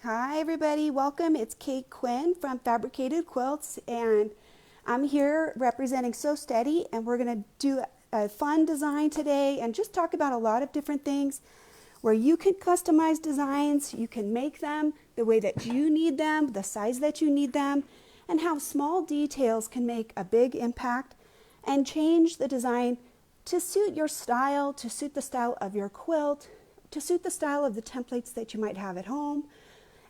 Hi everybody, welcome. It's Kate Quinn from Fabricated Quilts and I'm here representing Sew Steady, and we're going to do a fun design today and just talk about a lot of different things where you can customize designs, you can make them the way that you need them, the size that you need them, and how small details can make a big impact and change the design to suit your style, to suit the style of your quilt, to suit the style of the templates that you might have at home.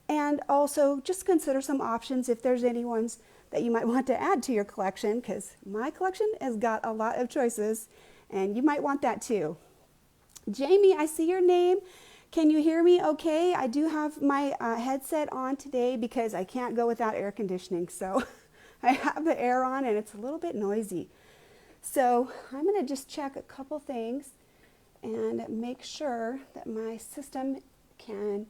And also just consider some options if there's any ones that you might want to add to your collection, because my collection has got a lot of choices and you might want that too. Jamie, I see your name. Can you hear me okay? I do have my headset on today because I can't go without air conditioning. So I have the air on and it's a little bit noisy. So I'm going to just check a couple things and make sure that my system can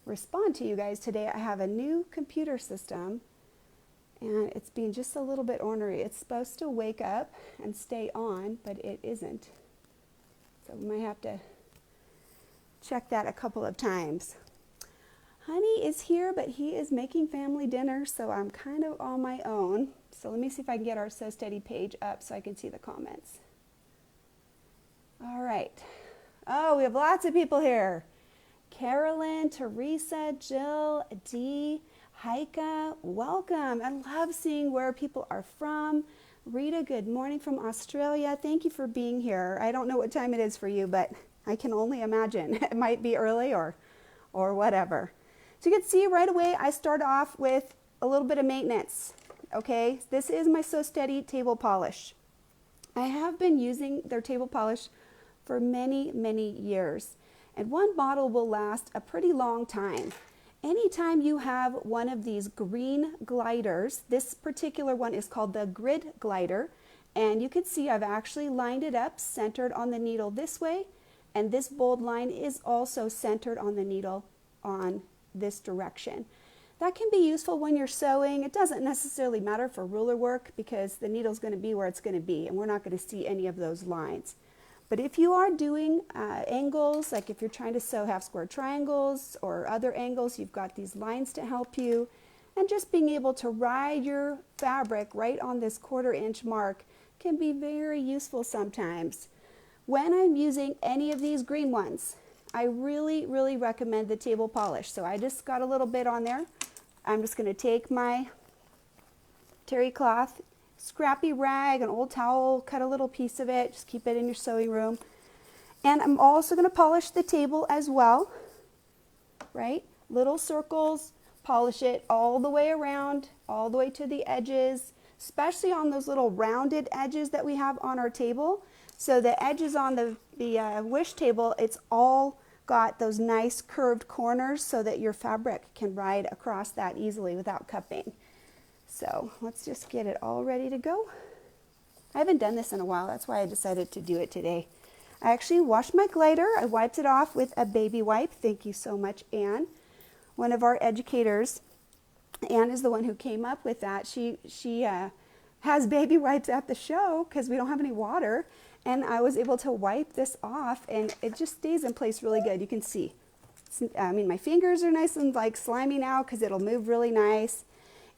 respond to you guys today. I have a new computer system and it's being just a little bit ornery. It's supposed to wake up and stay on, but it isn't. So we might have to check that a couple of times. Honey is here, but he is making family dinner, so I'm kind of on my own. So let me see if I can get our Sew Steady page up so I can see the comments. All right. Oh, we have lots of people here. Carolyn, Teresa, Jill, Dee, Heike, welcome. I love seeing where people are from. Rita, good morning from Australia. Thank you for being here. I don't know what time it is for you, but I can only imagine. It might be early or whatever. So you can see right away, I start off with a little bit of maintenance. Okay, this is my Sew Steady table polish. I have been using their table polish for many, many years. And one bottle will last a pretty long time. Anytime you have one of these green gliders, this particular one is called the Grid Glider, and you can see I've actually lined it up centered on the needle this way, and this bold line is also centered on the needle on this direction. That can be useful when you're sewing. It doesn't necessarily matter for ruler work because the needle's going to be where it's going to be, and we're not going to see any of those lines. But if you are doing angles, like if you're trying to sew half square triangles or other angles, you've got these lines to help you. And just being able to ride your fabric right on this 1/4 inch mark can be very useful sometimes. When I'm using any of these green ones, I really, really recommend the table polish. So I just got a little bit on there. I'm just going to take my terry cloth, scrappy rag, an old towel, cut a little piece of it, just keep it in your sewing room. And I'm also going to polish the table as well, right? Little circles, polish it all the way around, all the way to the edges, especially on those little rounded edges that we have on our table. So the edges on the wish table, it's all got those nice curved corners so that your fabric can ride across that easily without cupping. So let's just get it all ready to go. I haven't done this in a while. That's why I decided to do it today. I actually washed my glider. I wiped it off with a baby wipe. Thank you so much, Anne. One of our educators, Anne is the one who came up with that. She has baby wipes at the show because we don't have any water. And I was able to wipe this off and it just stays in place really good. You can see. I mean, my fingers are nice and like slimy now because it'll move really nice.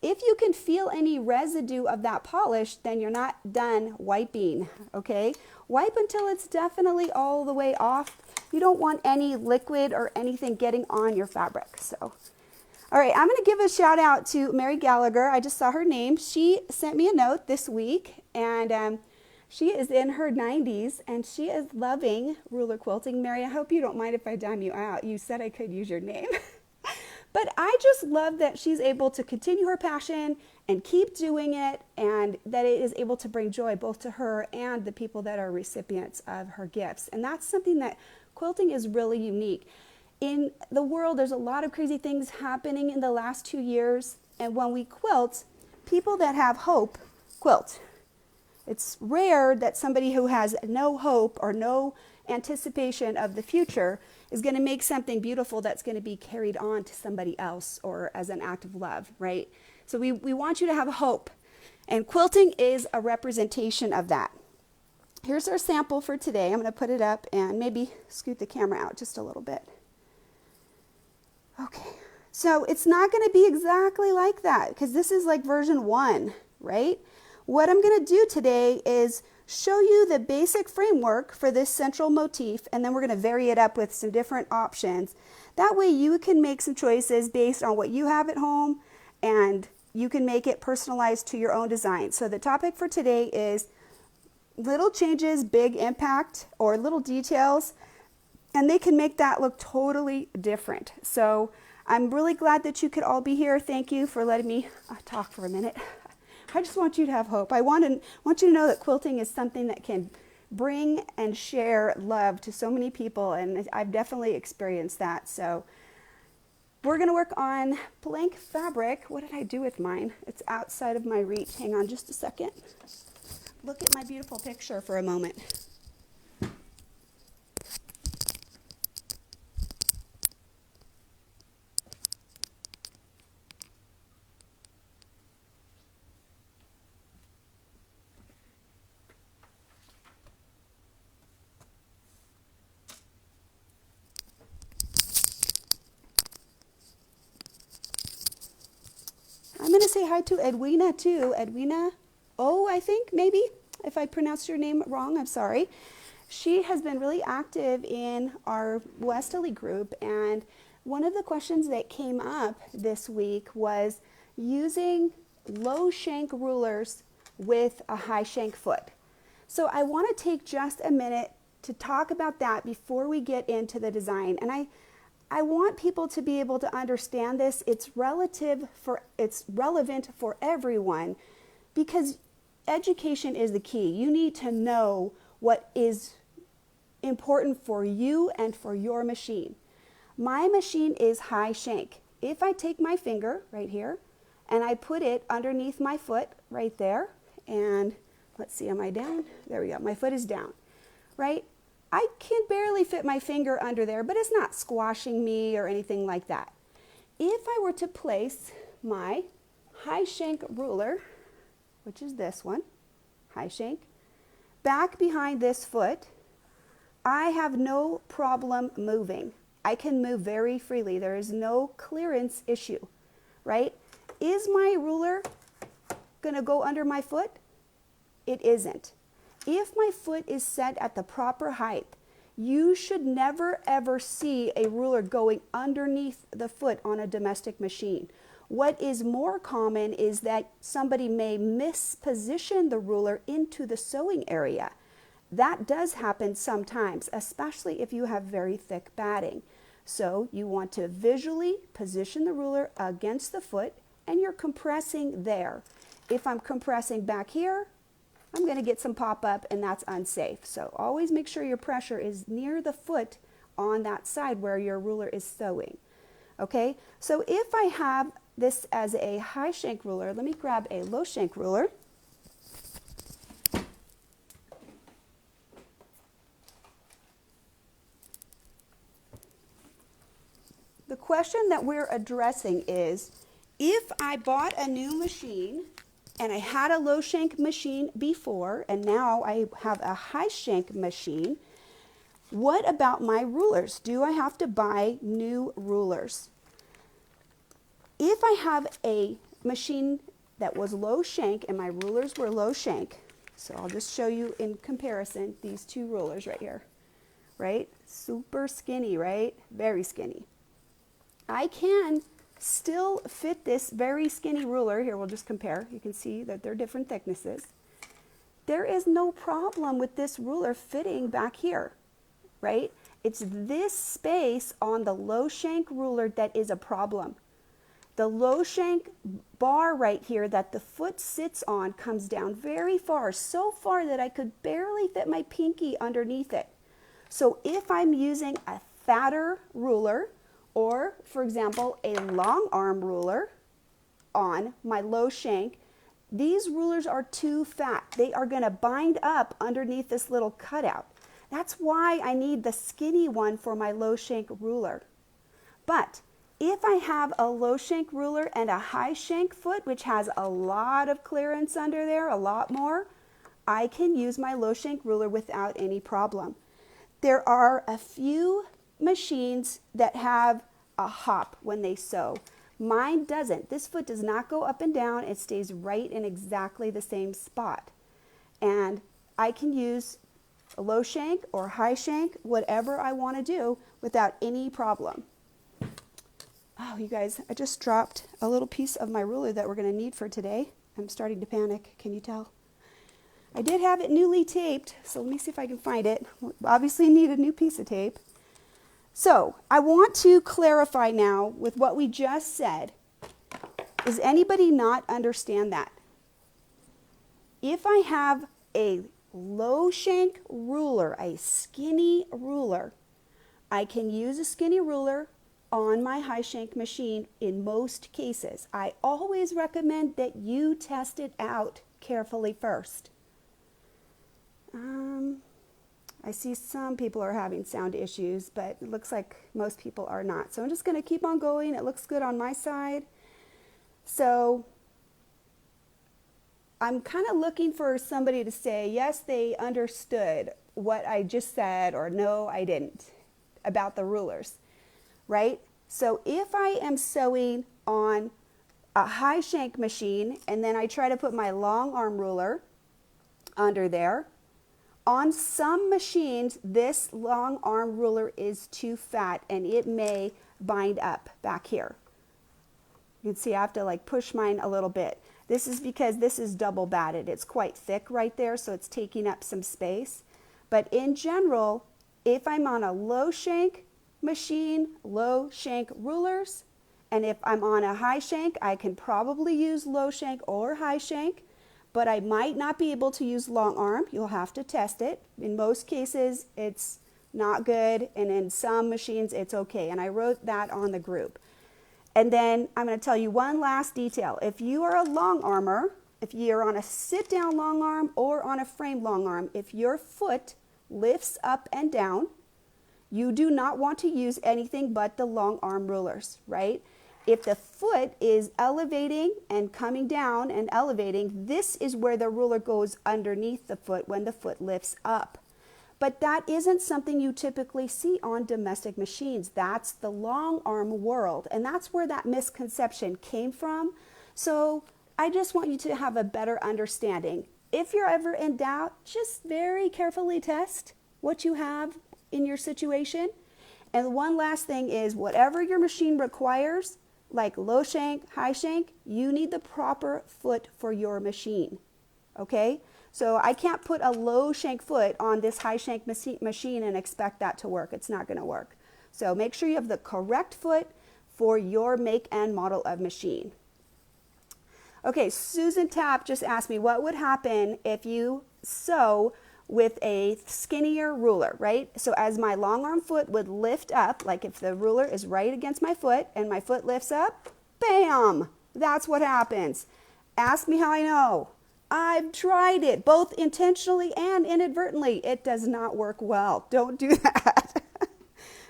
If you can feel any residue of that polish, then you're not done wiping, okay? Wipe until it's definitely all the way off. You don't want any liquid or anything getting on your fabric. So, all right, I'm gonna give a shout out to Mary Gallagher. I just saw her name. She sent me a note this week, and she is in her 90s, and she is loving ruler quilting. Mary, I hope you don't mind if I dime you out. You said I could use your name. But I just love that she's able to continue her passion and keep doing it, and that it is able to bring joy both to her and the people that are recipients of her gifts. And that's something that quilting is really unique. In the world, there's a lot of crazy things happening in the last 2 years, and when we quilt, people that have hope quilt. It's rare that somebody who has no hope or no anticipation of the future is going to make something beautiful that's going to be carried on to somebody else or as an act of love, right? So we want you to have hope, and quilting is a representation of that. Here's our sample for today. I'm going to put it up and maybe scoot the camera out just a little bit. Okay, So it's not going to be exactly like that because this is like version 1, right? What I'm going to do today is show you the basic framework for this central motif, and then we're going to vary it up with some different options. That way you can make some choices based on what you have at home, and you can make it personalized to your own design. So the topic for today is little changes, big impact, or little details, and they can make that look totally different. So I'm really glad that you could all be here. Thank you for letting me talk for a minute. I just want you to have hope. I want you to know that quilting is something that can bring and share love to so many people, and I've definitely experienced that. So we're going to work on blank fabric. What did I do with mine? It's outside of my reach. Hang on just a second. Look at my beautiful picture for a moment. I'm going to say hi to Edwina too. Edwina, I think maybe, if I pronounced your name wrong, I'm sorry. She has been really active in our Westerly group, and one of the questions that came up this week was using low shank rulers with a high shank foot. So I want to take just a minute to talk about that before we get into the design. And I want people to be able to understand this. It's relevant for everyone because education is the key. You need to know what is important for you and for your machine. My machine is high shank. If I take my finger right here and I put it underneath my foot right there, and let's see, am I down? There we go. My foot is down, right? I can barely fit my finger under there, but it's not squashing me or anything like that. If I were to place my high shank ruler, which is this one, high shank, back behind this foot, I have no problem moving. I can move very freely. There is no clearance issue, right? Is my ruler going to go under my foot? It isn't. If my foot is set at the proper height, you should never ever see a ruler going underneath the foot on a domestic machine. What is more common is that somebody may misposition the ruler into the sewing area. That does happen sometimes, especially if you have very thick batting. So you want to visually position the ruler against the foot, and you're compressing there. If I'm compressing back here, I'm going to get some pop-up, and that's unsafe. So always make sure your pressure is near the foot on that side where your ruler is sewing. Okay, so if I have this as a high shank ruler, let me grab a low shank ruler. The question that we're addressing is, if I bought a new machine and I had a low shank machine before, and now I have a high shank machine, what about my rulers? Do I have to buy new rulers? If I have a machine that was low shank and my rulers were low shank, so I'll just show you in comparison these two rulers right here, right? Super skinny, right? Very skinny. I can still fit this very skinny ruler. Here, we'll just compare. You can see that they're different thicknesses. There is no problem with this ruler fitting back here, right? It's this space on the low shank ruler that is a problem. The low shank bar right here that the foot sits on comes down very far, so far that I could barely fit my pinky underneath it. So if I'm using a fatter ruler, or, for example, a long arm ruler on my low shank, these rulers are too fat. They are going to bind up underneath this little cutout. That's why I need the skinny one for my low shank ruler. But if I have a low shank ruler and a high shank foot, which has a lot of clearance under there, a lot more, I can use my low shank ruler without any problem. There are a few machines that have a hop when they sew. Mine doesn't. This foot does not go up and down. It stays right in exactly the same spot. And I can use a low shank or high shank, whatever I want to do without any problem. Oh, you guys, I just dropped a little piece of my ruler that we're going to need for today. I'm starting to panic. Can you tell? I did have it newly taped, so let me see if I can find it. Obviously need a new piece of tape. So I want to clarify now with what we just said. Does anybody not understand that? If I have a low shank ruler, a skinny ruler, I can use a skinny ruler on my high shank machine in most cases. I always recommend that you test it out carefully first. I see some people are having sound issues, but it looks like most people are not. So I'm just going to keep on going. It looks good on my side. So I'm kind of looking for somebody to say, yes, they understood what I just said, or no, I didn't, about the rulers, right? So if I am sewing on a high shank machine and then I try to put my long arm ruler under there, on some machines, this long arm ruler is too fat and it may bind up back here. You can see I have to like push mine a little bit. This is because this is double batted. It's quite thick right there, so it's taking up some space. But in general, if I'm on a low shank machine, low shank rulers, and if I'm on a high shank, I can probably use low shank or high shank. But I might not be able to use long arm. You'll have to test it. In most cases, it's not good, and in some machines, it's okay. And I wrote that on the group. And then I'm going to tell you one last detail. If you are a long armer, if you're on a sit-down long arm or on a frame long arm, if your foot lifts up and down, you do not want to use anything but the long arm rulers, right? If the foot is elevating and coming down and elevating, this is where the ruler goes underneath the foot when the foot lifts up. But that isn't something you typically see on domestic machines. That's the long arm world, and that's where that misconception came from. So I just want you to have a better understanding. If you're ever in doubt, just very carefully test what you have in your situation. And one last thing is, whatever your machine requires, like low shank, high shank, you need the proper foot for your machine, okay? So I can't put a low shank foot on this high shank machine and expect that to work. It's not gonna work. So make sure you have the correct foot for your make and model of machine. Okay, Susan Tapp just asked me, what would happen if you sew with a skinnier ruler, right? So as my long arm foot would lift up, like if the ruler is right against my foot and my foot lifts up, bam, that's what happens. Ask me how I know. I've tried it both intentionally and inadvertently. It does not work well. Don't do that.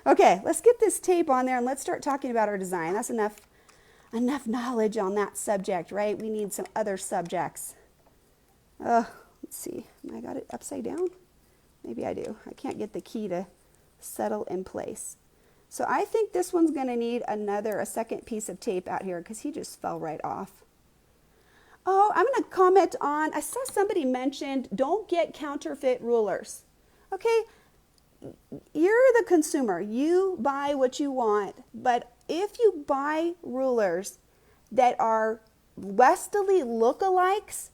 Okay, let's get this tape on there and let's start talking about our design. That's enough knowledge on that subject, right? We need some other subjects. Let's see, I got it upside down? Maybe I do. I can't get the key to settle in place. So I think this one's going to need a second piece of tape out here because he just fell right off. Oh, I'm going to comment on, I saw somebody mentioned, don't get counterfeit rulers. Okay, you're the consumer. You buy what you want. But if you buy rulers that are Westerly lookalikes,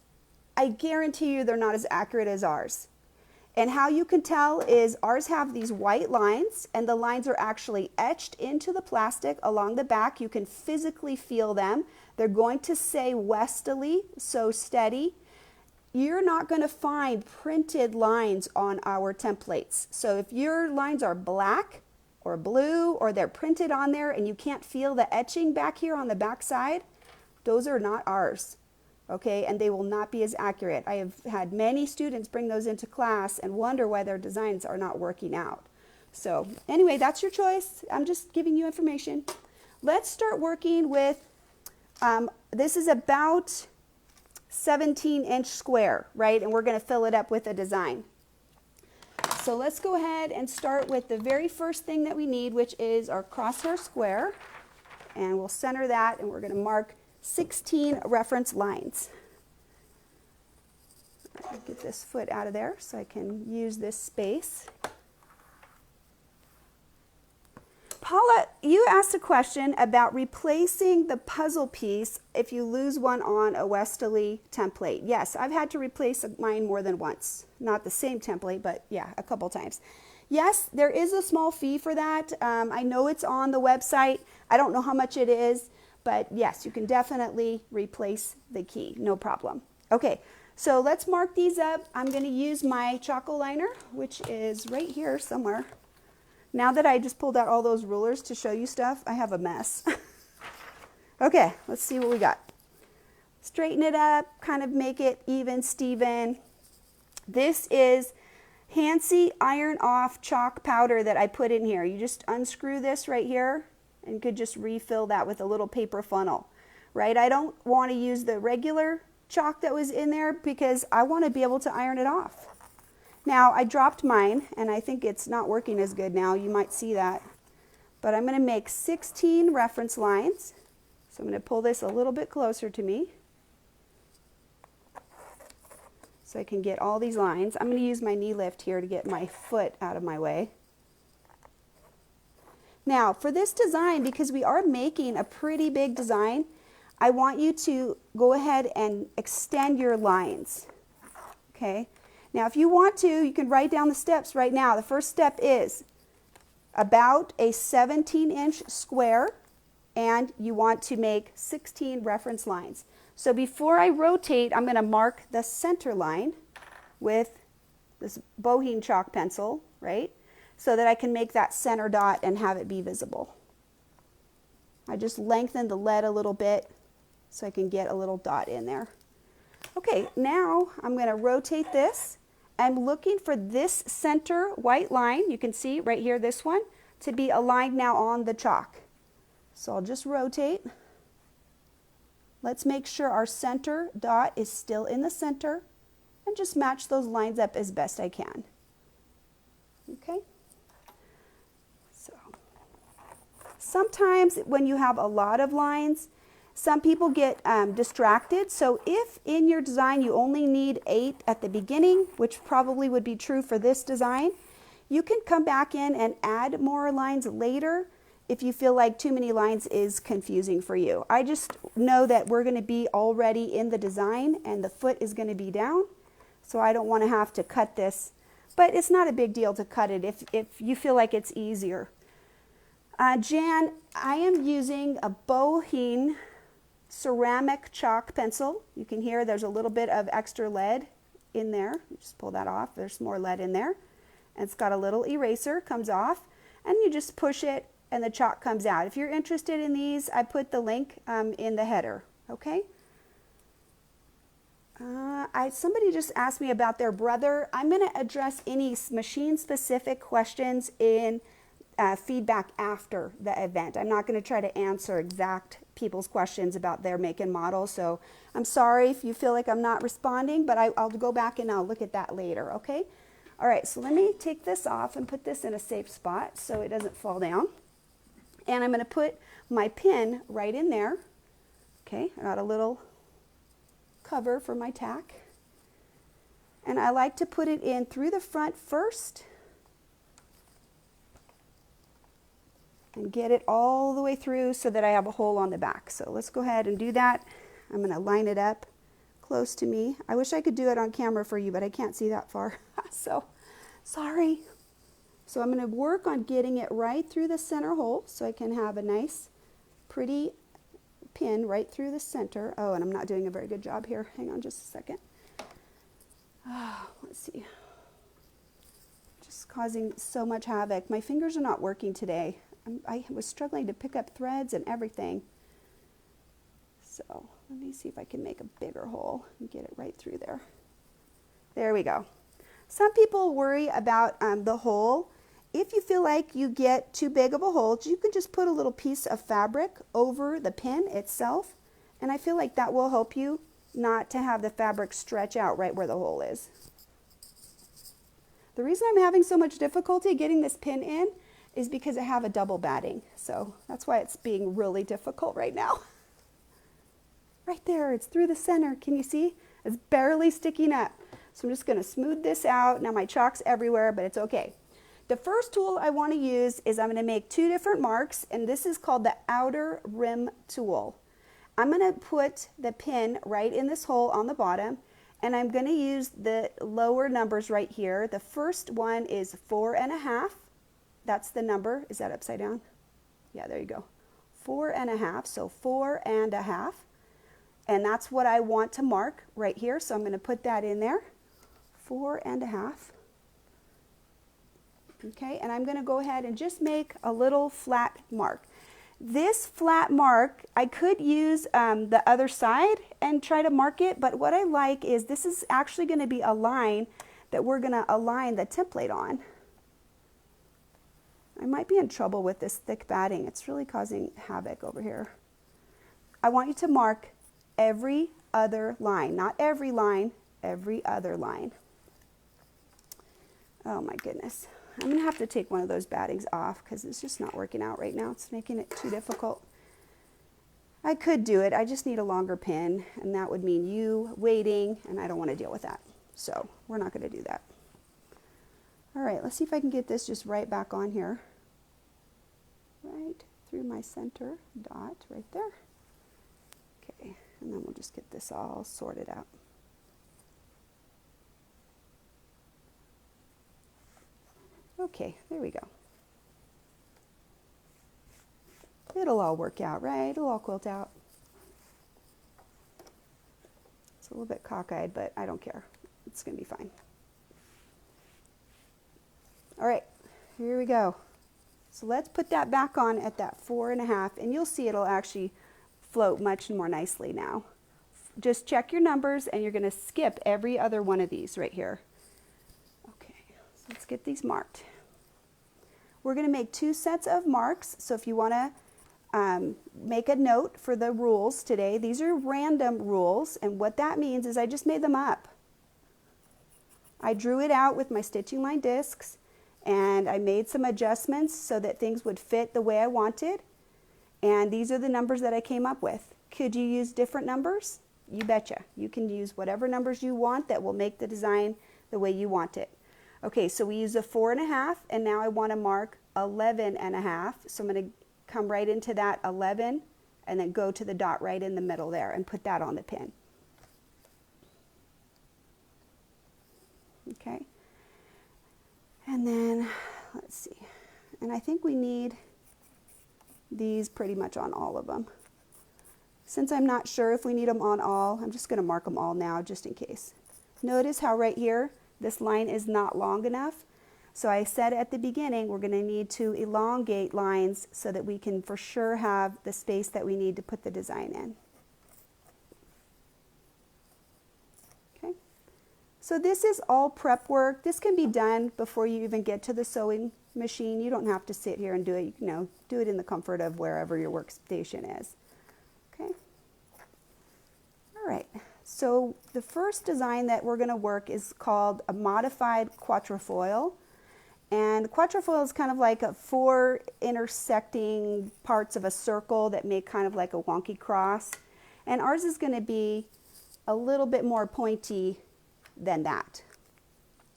I guarantee you they're not as accurate as ours. And how you can tell is ours have these white lines, and the lines are actually etched into the plastic along the back. You can physically feel them. They're going to say Westerly, so steady. You're not going to find printed lines on our templates. So if your lines are black or blue or they're printed on there and you can't feel the etching back here on the back side, those are not ours. Okay, and they will not be as accurate. I have had many students bring those into class and wonder why their designs are not working out. So anyway, that's your choice. I'm just giving you information. Let's start working with, this is about 17-inch square, right? And we're going to fill it up with a design. so let's go ahead and start with the very first thing that we need, which is our crosshair square. And we'll center that, and we're going to mark 16 reference lines. Get this foot out of there so I can use this space. Paula, you asked a question about replacing the puzzle piece if you lose one on a Westerly template. Yes, I've had to replace mine more than once. Not the same template, but yeah, a couple times. Yes, there is a small fee for that. I know it's on the website. I don't know how much it is, but yes, you can definitely replace the key, no problem. Okay, so let's mark these up. I'm going to use my Chaco Liner, which is right here somewhere. Now that I just pulled out all those rulers to show you stuff, I have a mess. Okay, let's see what we got. Straighten it up, kind of make it even, Steven. This is Hancy Iron Off chalk powder that I put in here. You just unscrew this right here and could just refill that with a little paper funnel, right? I don't want to use the regular chalk that was in there because I want to be able to iron it off. Now, I dropped mine, and I think it's not working as good now. You might see that. But I'm going to make 16 reference lines. So I'm going to pull this a little bit closer to me so I can get all these lines. I'm going to use my knee lift here to get my foot out of my way. Now, for this design, because we are making a pretty big design, I want you to go ahead and extend your lines. Okay? Now, if you want to, you can write down the steps right now. The first step is about a 17-inch square, and you want to make 16 reference lines. So before I rotate, I'm going to mark the center line with this Boheen chalk pencil, right? So that I can make that center dot and have it be visible. I just lengthen the lead a little bit so I can get a little dot in there. Okay, now I'm going to rotate this. I'm looking for this center white line, you can see right here, this one, to be aligned now on the chalk. So I'll just rotate. Let's make sure our center dot is still in the center and just match those lines up as best I can. Okay? So sometimes when you have a lot of lines, some people get distracted. So if in your design you only need 8 at the beginning, which probably would be true for this design, you can come back in and add more lines later if you feel like too many lines is confusing for you. I just know that we're going to be already in the design and the foot is going to be down, so I don't want to have to cut this. But it's not a big deal to cut it if you feel like it's easier. Jan, I am using a Boheen ceramic chalk pencil. You can hear there's a little bit of extra lead in there. Just pull that off. There's more lead in there. And it's got a little eraser, comes off, and you just push it and the chalk comes out. If you're interested in these, I put the link in the header, okay? Somebody just asked me about their brother. I'm going to address any machine-specific questions in feedback after the event. I'm not going to try to answer exact people's questions about their make and model, so I'm sorry if you feel like I'm not responding, but I'll go back and I'll look at that later, okay? All right, so let me take this off and put this in a safe spot so it doesn't fall down. And I'm going to put my pin right in there. Okay, I got a little cover for my tack. And I like to put it in through the front first and get it all the way through so that I have a hole on the back. So let's go ahead and do that. I'm going to line it up close to me. I wish I could do it on camera for you, but I can't see that far. So, sorry. So I'm going to work on getting it right through the center hole so I can have a nice, pretty pin right through the center. Oh, and I'm not doing a very good job here. Hang on just a second. Let's see. Just causing so much havoc. My fingers are not working today. I was struggling to pick up threads and everything. So let me see if I can make a bigger hole and get it right through there. There we go. Some people worry about the hole. If you feel like you get too big of a hole, you can just put a little piece of fabric over the pin itself. And I feel like that will help you not to have the fabric stretch out right where the hole is. The reason I'm having so much difficulty getting this pin in is because I have a double batting. So that's why it's being really difficult right now. Right there, it's through the center. Can you see? It's barely sticking up. So I'm just going to smooth this out. Now my chalk's everywhere, but it's okay. The first tool I want to use is I'm going to make two different marks, and this is called the outer rim tool. I'm going to put the pin right in this hole on the bottom, and I'm going to use the lower numbers right here. The first one is 4.5. That's the number. Is that upside down? Yeah, there you go. 4.5, so 4.5. And that's what I want to mark right here. So I'm going to put that in there. 4.5. Okay, and I'm going to go ahead and just make a little flat mark. This flat mark, I could use the other side and try to mark it, but what I like is this is actually going to be a line that we're going to align the template on. I might be in trouble with this thick batting. It's really causing havoc over here. I want you to mark every other line, not every line, every other line. Oh my goodness. I'm going to have to take one of those battings off because it's just not working out right now. It's making it too difficult. I could do it. I just need a longer pin, and that would mean you waiting, and I don't want to deal with that. So we're not going to do that. All right, let's see if I can get this just right back on here. Right through my center dot right there. Okay, and then we'll just get this all sorted out. Okay, there we go. It'll all work out, right? It'll all quilt out. It's a little bit cockeyed, but I don't care. It's going to be fine. All right, here we go. So let's put that back on at that 4.5, and you'll see it'll actually float much more nicely now. Just check your numbers, and you're going to skip every other one of these right here. Okay, so let's get these marked. We're going to make two sets of marks, so if you want to make a note for the rules today, these are random rules, and what that means is I just made them up. I drew it out with my stitching line discs, and I made some adjustments so that things would fit the way I wanted, and these are the numbers that I came up with. Could you use different numbers? You betcha. You can use whatever numbers you want that will make the design the way you want it. Okay, so we use a 4.5, and now I want to mark 11.5. So I'm going to come right into that 11 and then go to the dot right in the middle there and put that on the pin. Okay, and then let's see, and I think we need these pretty much on all of them. Since I'm not sure if we need them on all, I'm just going to mark them all now just in case. Notice how right here this line is not long enough. So I said at the beginning we're going to need to elongate lines so that we can for sure have the space that we need to put the design in. Okay. So this is all prep work. This can be done before you even get to the sewing machine. You don't have to sit here and do it, do it in the comfort of wherever your workstation is. Okay. All right. So the first design that we're going to work is called a modified quattrofoil. And quattrofoil is kind of like a 4 intersecting parts of a circle that make kind of like a wonky cross. And ours is going to be a little bit more pointy than that.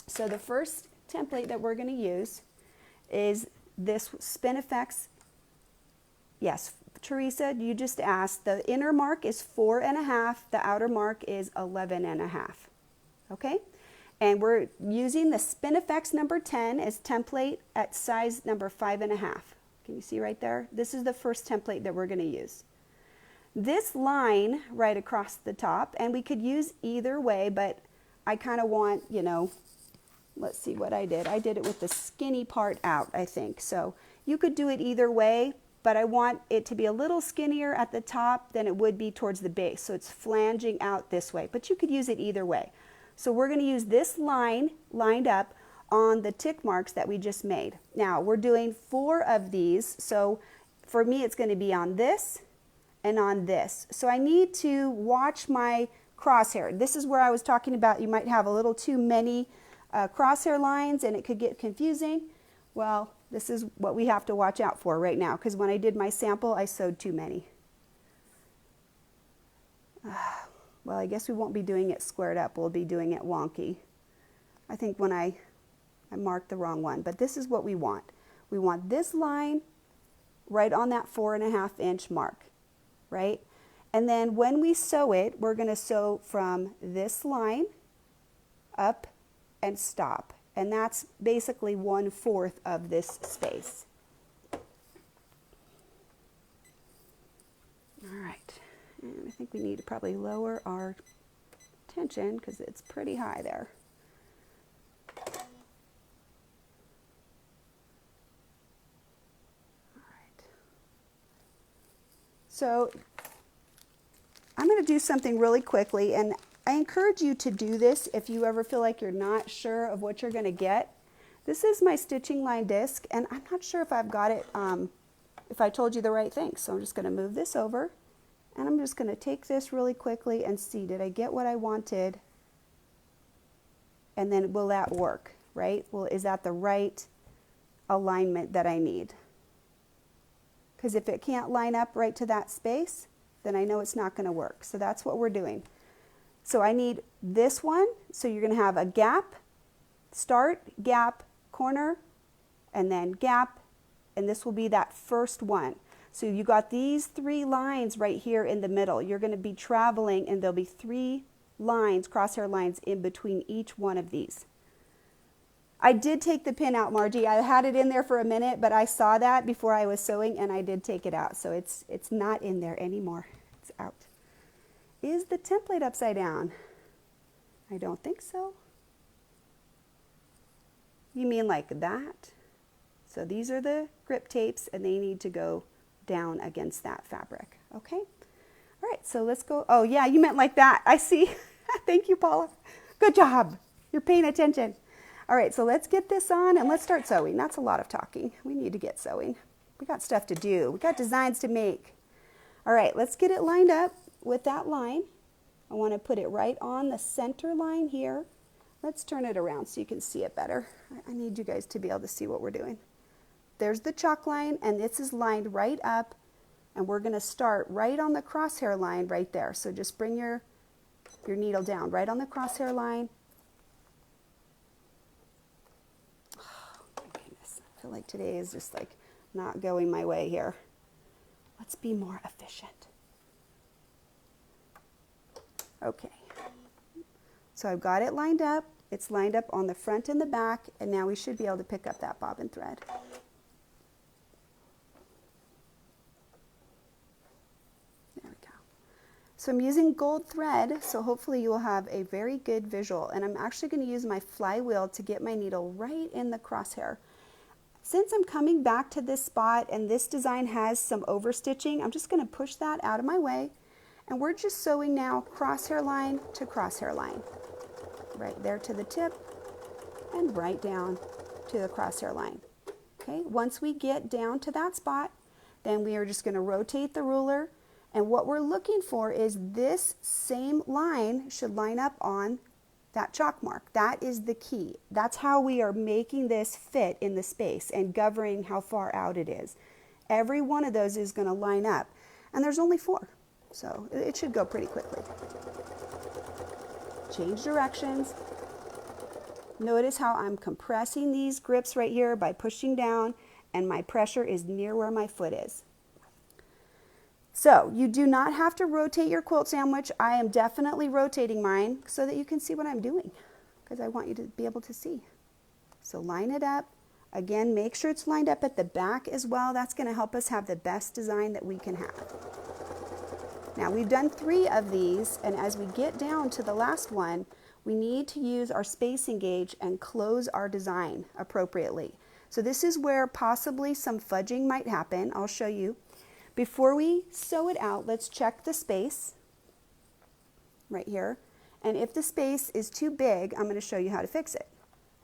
So the first template that we're going to use is this Spin Fex. Yes, Teresa, you just asked. The inner mark is 4.5. The outer mark is 11.5. Okay? And we're using the Spin Fex number 10 as template at size number 5.5. Can you see right there? This is the first template that we're going to use. This line right across the top, and we could use either way, but I kind of want, let's see what I did. I did it with the skinny part out, I think. So you could do it either way, but I want it to be a little skinnier at the top than it would be towards the base. So it's flanging out this way, but you could use it either way. So we're going to use this line lined up on the tick marks that we just made. Now we're doing 4 of these. So for me, it's going to be on this and on this. So I need to watch my crosshair. This is where I was talking about you might have a little too many crosshair lines and it could get confusing. Well, this is what we have to watch out for right now, because when I did my sample, I sewed too many. Well, I guess we won't be doing it squared up. We'll be doing it wonky. I think when I marked the wrong one, but this is what we want. We want this line right on that 4.5 inch mark, right? And then when we sew it, we're going to sew from this line up and stop. And that's basically 1/4 of this space. All right. And I think we need to probably lower our tension because it's pretty high there. All right. So I'm going to do something really quickly, and I encourage you to do this if you ever feel like you're not sure of what you're going to get. This is my stitching line disc, and I'm not sure if I've got it, if I told you the right thing. So I'm just going to move this over, and I'm just going to take this really quickly and see, did I get what I wanted? And then will that work, right? Well, is that the right alignment that I need? Because if it can't line up right to that space, then I know it's not going to work. So that's what we're doing. So I need this one. So you're going to have a gap, start, gap, corner, and then gap, and this will be that first one. So you got these 3 lines right here in the middle. You're going to be traveling, and there'll be 3 lines, crosshair lines, in between each one of these. I did take the pin out, Margie. I had it in there for a minute, but I saw that before I was sewing, and I did take it out. So it's not in there anymore. It's out. Is the template upside down? I don't think so. You mean like that? So these are the grip tapes, and they need to go down against that fabric. Okay? All right, so let's go. Oh, yeah, you meant like that. I see. Thank you, Paula. Good job. You're paying attention. All right, so let's get this on, and let's start sewing. That's a lot of talking. We need to get sewing. We got stuff to do. We got designs to make. All right, let's get it lined up with that line. I want to put it right on the center line here. Let's turn it around so you can see it better. I need you guys to be able to see what we're doing. There's the chalk line, and this is lined right up, and we're going to start right on the crosshair line right there. So just bring your needle down right on the crosshair line. Oh my goodness, I feel like today is just like not going my way here. Let's be more efficient. Okay, so I've got it lined up. It's lined up on the front and the back, and now we should be able to pick up that bobbin thread. There we go. So I'm using gold thread, so hopefully you will have a very good visual. And I'm actually going to use my flywheel to get my needle right in the crosshair. Since I'm coming back to this spot and this design has some overstitching, I'm just going to push that out of my way. And we're just sewing now crosshair line to crosshair line. Right there to the tip and right down to the crosshair line. Okay, once we get down to that spot, then we are just going to rotate the ruler. And what we're looking for is this same line should line up on that chalk mark. That is the key. That's how we are making this fit in the space and governing how far out it is. Every one of those is going to line up. And there's only 4. So it should go pretty quickly. Change directions. Notice how I'm compressing these grips right here by pushing down, and my pressure is near where my foot is. So you do not have to rotate your quilt sandwich. I am definitely rotating mine so that you can see what I'm doing, because I want you to be able to see. So line it up. Again, make sure it's lined up at the back as well. That's going to help us have the best design that we can have. Now we've done 3 of these, and as we get down to the last one, we need to use our spacing gauge and close our design appropriately. So this is where possibly some fudging might happen. I'll show you. Before we sew it out, let's check the space right here. And if the space is too big, I'm going to show you how to fix it.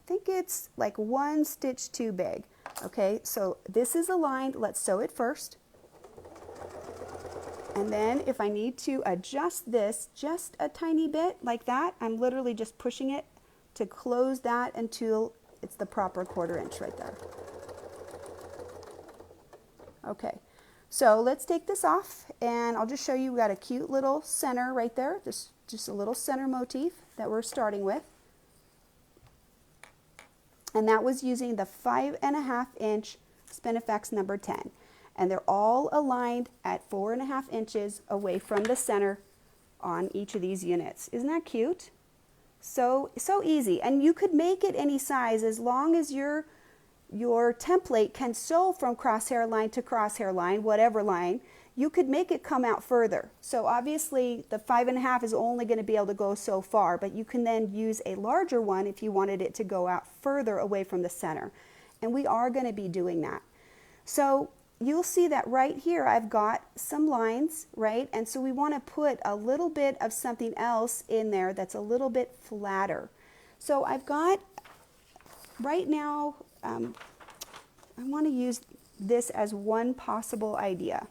I think it's like 1 stitch too big. Okay, so this is aligned. Let's sew it first. And then if I need to adjust this just a tiny bit like that, I'm literally just pushing it to close that until it's the proper 1/4 inch right there. Okay, so let's take this off and I'll just show you we got a cute little center right there, just a little center motif that we're starting with. And that was using the 5.5 inch Spin Fex number 10. And they're all aligned at 4.5 inches away from the center on each of these units. Isn't that cute? So easy. And you could make it any size as long as your template can sew from crosshair line to crosshair line, whatever line. You could make it come out further. So obviously the 5.5 is only going to be able to go so far, but you can then use a larger one if you wanted it to go out further away from the center. And we are going to be doing that. So you'll see that right here I've got some lines, right? And so we want to put a little bit of something else in there that's a little bit flatter. So I've got, right now, I want to use this as one possible idea.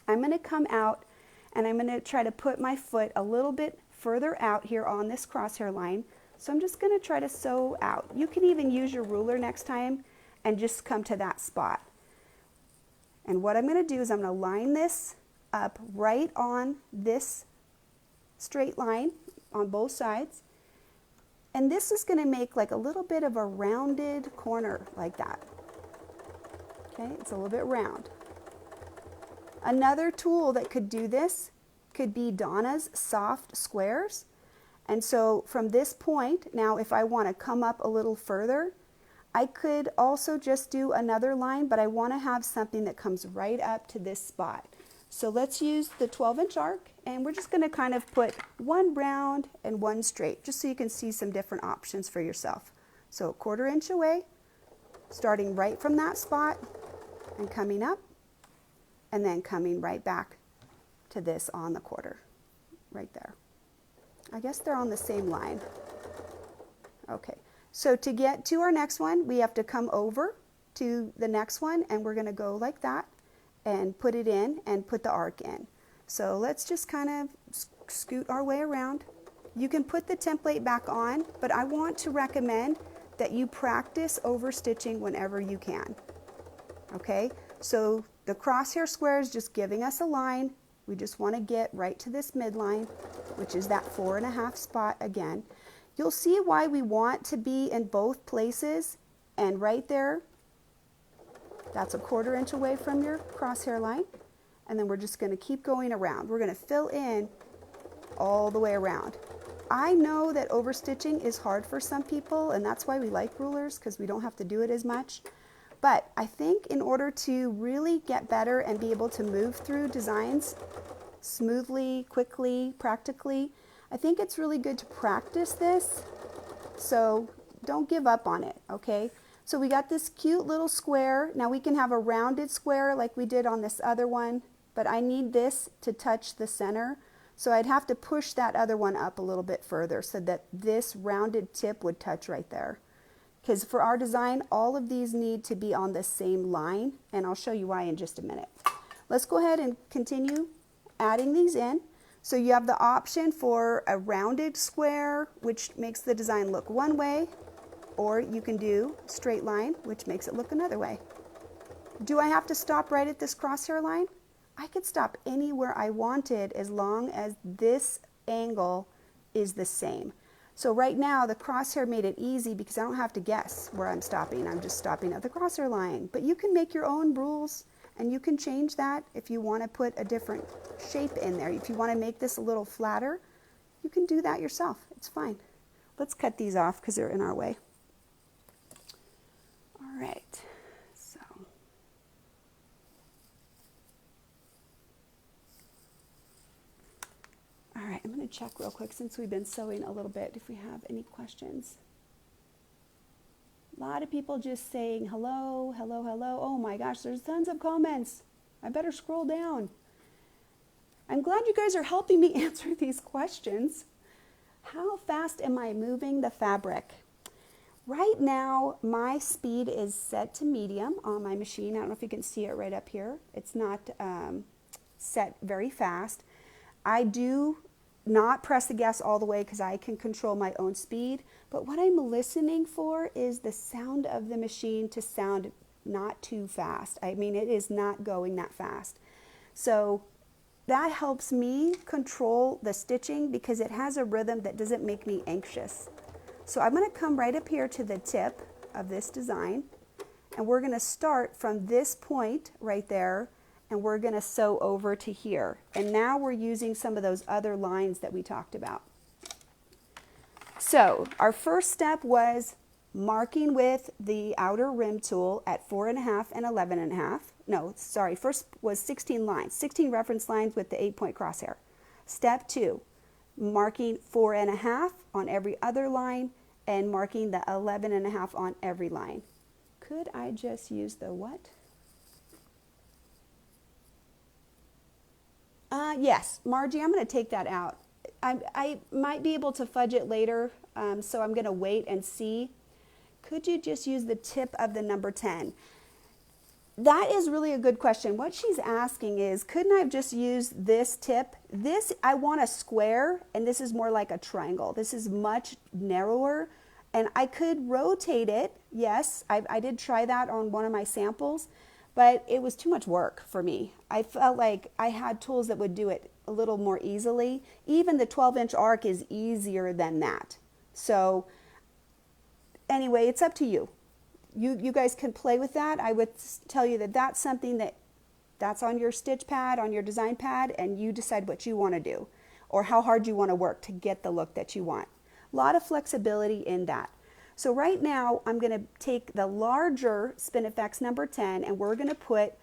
I'm going to come out and I'm going to try to put my foot a little bit further out here on this crosshair line. So I'm just going to try to sew out. You can even use your ruler next time and just come to that spot. And what I'm going to do is I'm going to line this up right on this straight line on both sides. And this is going to make like a little bit of a rounded corner like that. Okay, it's a little bit round. Another tool that could do this could be Donna's soft squares. And so from this point, now if I want to come up a little further, I could also just do another line, but I want to have something that comes right up to this spot. So let's use the 12-inch arc, and we're just going to kind of put one round and one straight, just so you can see some different options for yourself. So 1/4 inch away, starting right from that spot and coming up, and then coming right back to this on the 1/4, right there. I guess they're on the same line. Okay, so to get to our next one, we have to come over to the next one, and we're gonna go like that and put it in and put the arc in. So let's just kind of scoot our way around. You can put the template back on, but I want to recommend that you practice overstitching whenever you can. Okay, so the crosshair square is just giving us a line. We just want to get right to this midline, which is that 4.5 spot again. You'll see why we want to be in both places, and right there, that's a 1/4 inch away from your crosshair line. And then we're just going to keep going around. We're going to fill in all the way around. I know that overstitching is hard for some people, and that's why we like rulers, because we don't have to do it as much. But I think in order to really get better and be able to move through designs smoothly, quickly, practically, I think it's really good to practice this. So don't give up on it, okay? So we got this cute little square. Now we can have a rounded square like we did on this other one, but I need this to touch the center. So I'd have to push that other one up a little bit further so that this rounded tip would touch right there. Because for our design, all of these need to be on the same line, and I'll show you why in just a minute. Let's go ahead and continue adding these in. So you have the option for a rounded square, which makes the design look one way, or you can do straight line, which makes it look another way. Do I have to stop right at this crosshair line? I could stop anywhere I wanted as long as this angle is the same. So right now the crosshair made it easy because I don't have to guess where I'm stopping. I'm just stopping at the crosshair line. But you can make your own rules, and you can change that if you want to put a different shape in there. If you want to make this a little flatter, you can do that yourself. It's fine. Let's cut these off because they're in our way. All right. All right, I'm going to check real quick since we've been sewing a little bit if we have any questions. A lot of people just saying hello, hello, hello. Oh my gosh, there's tons of comments. I better scroll down. I'm glad you guys are helping me answer these questions. How fast am I moving the fabric? Right now, my speed is set to medium on my machine. I don't know if you can see it right up here. It's not set very fast. I do not press the gas all the way because I can control my own speed. But what I'm listening for is the sound of the machine to sound not too fast. I mean, it is not going that fast. So that helps me control the stitching because it has a rhythm that doesn't make me anxious. So I'm going to come right up here to the tip of this design, and we're going to start from this point right there, and we're going to sew over to here. And now we're using some of those other lines that we talked about. So our first step was marking with the outer rim tool at 4.5 and 11.5. No, sorry, first was 16 lines, 16 reference lines with the 8-point crosshair. Step 2, marking 4.5 on every other line and marking the 11.5 on every line. Could I just use the what? Yes, Margie, I'm going to take that out. I might be able to fudge it later, so I'm going to wait and see. Could you just use the tip of the number 10? That is really a good question. What she's asking is, couldn't I have just used this tip? This, I want a square, and this is more like a triangle. This is much narrower, and I could rotate it. Yes, I did try that on one of my samples, but it was too much work for me. I felt like I had tools that would do it a little more easily. Even the 12-inch arc is easier than that. So anyway, it's up to you. You guys can play with that. I would tell you that that's something that's on your stitch pad, on your design pad, and you decide what you want to do or how hard you want to work to get the look that you want. A lot of flexibility in that. So right now I'm going to take the larger Spin Fex number 10, and we're going to put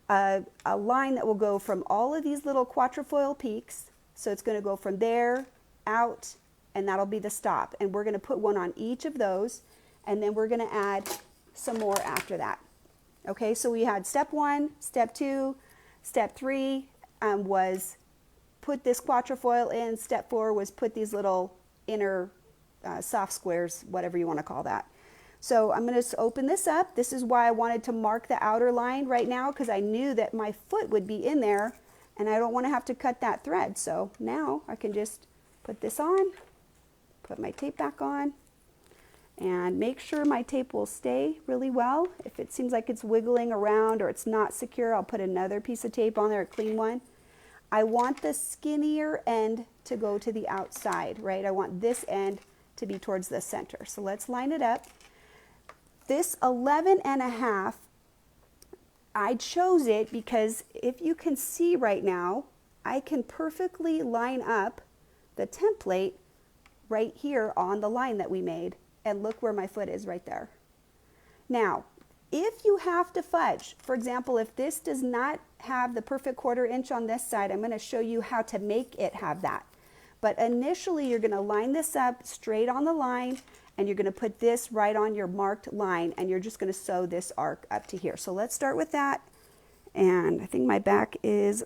a line that will go from all of these little quattrofoil peaks. So it's going to go from there out, and that'll be the stop. And we're going to put one on each of those, and then we're going to add some more after that. Okay, so we had step 1, step 2, step 3 was put this quattrofoil in. Step 4 was put these little inner soft squares, whatever you want to call that. So I'm going to open this up. This is why I wanted to mark the outer line right now, because I knew that my foot would be in there and I don't want to have to cut that thread. So now I can just put this on, put my tape back on, and make sure my tape will stay really well. If it seems like it's wiggling around or it's not secure, I'll put another piece of tape on there, a clean one. I want the skinnier end to go to the outside, right? I want this end to be towards the center. So let's line it up. This 11.5, I chose it because if you can see right now, I can perfectly line up the template right here on the line that we made. And look where my foot is right there. Now, if you have to fudge, for example, if this does not have the perfect 1/4 inch on this side, I'm going to show you how to make it have that. But initially, you're going to line this up straight on the line, and you're going to put this right on your marked line, and you're just going to sew this arc up to here. So let's start with that. And I think my back is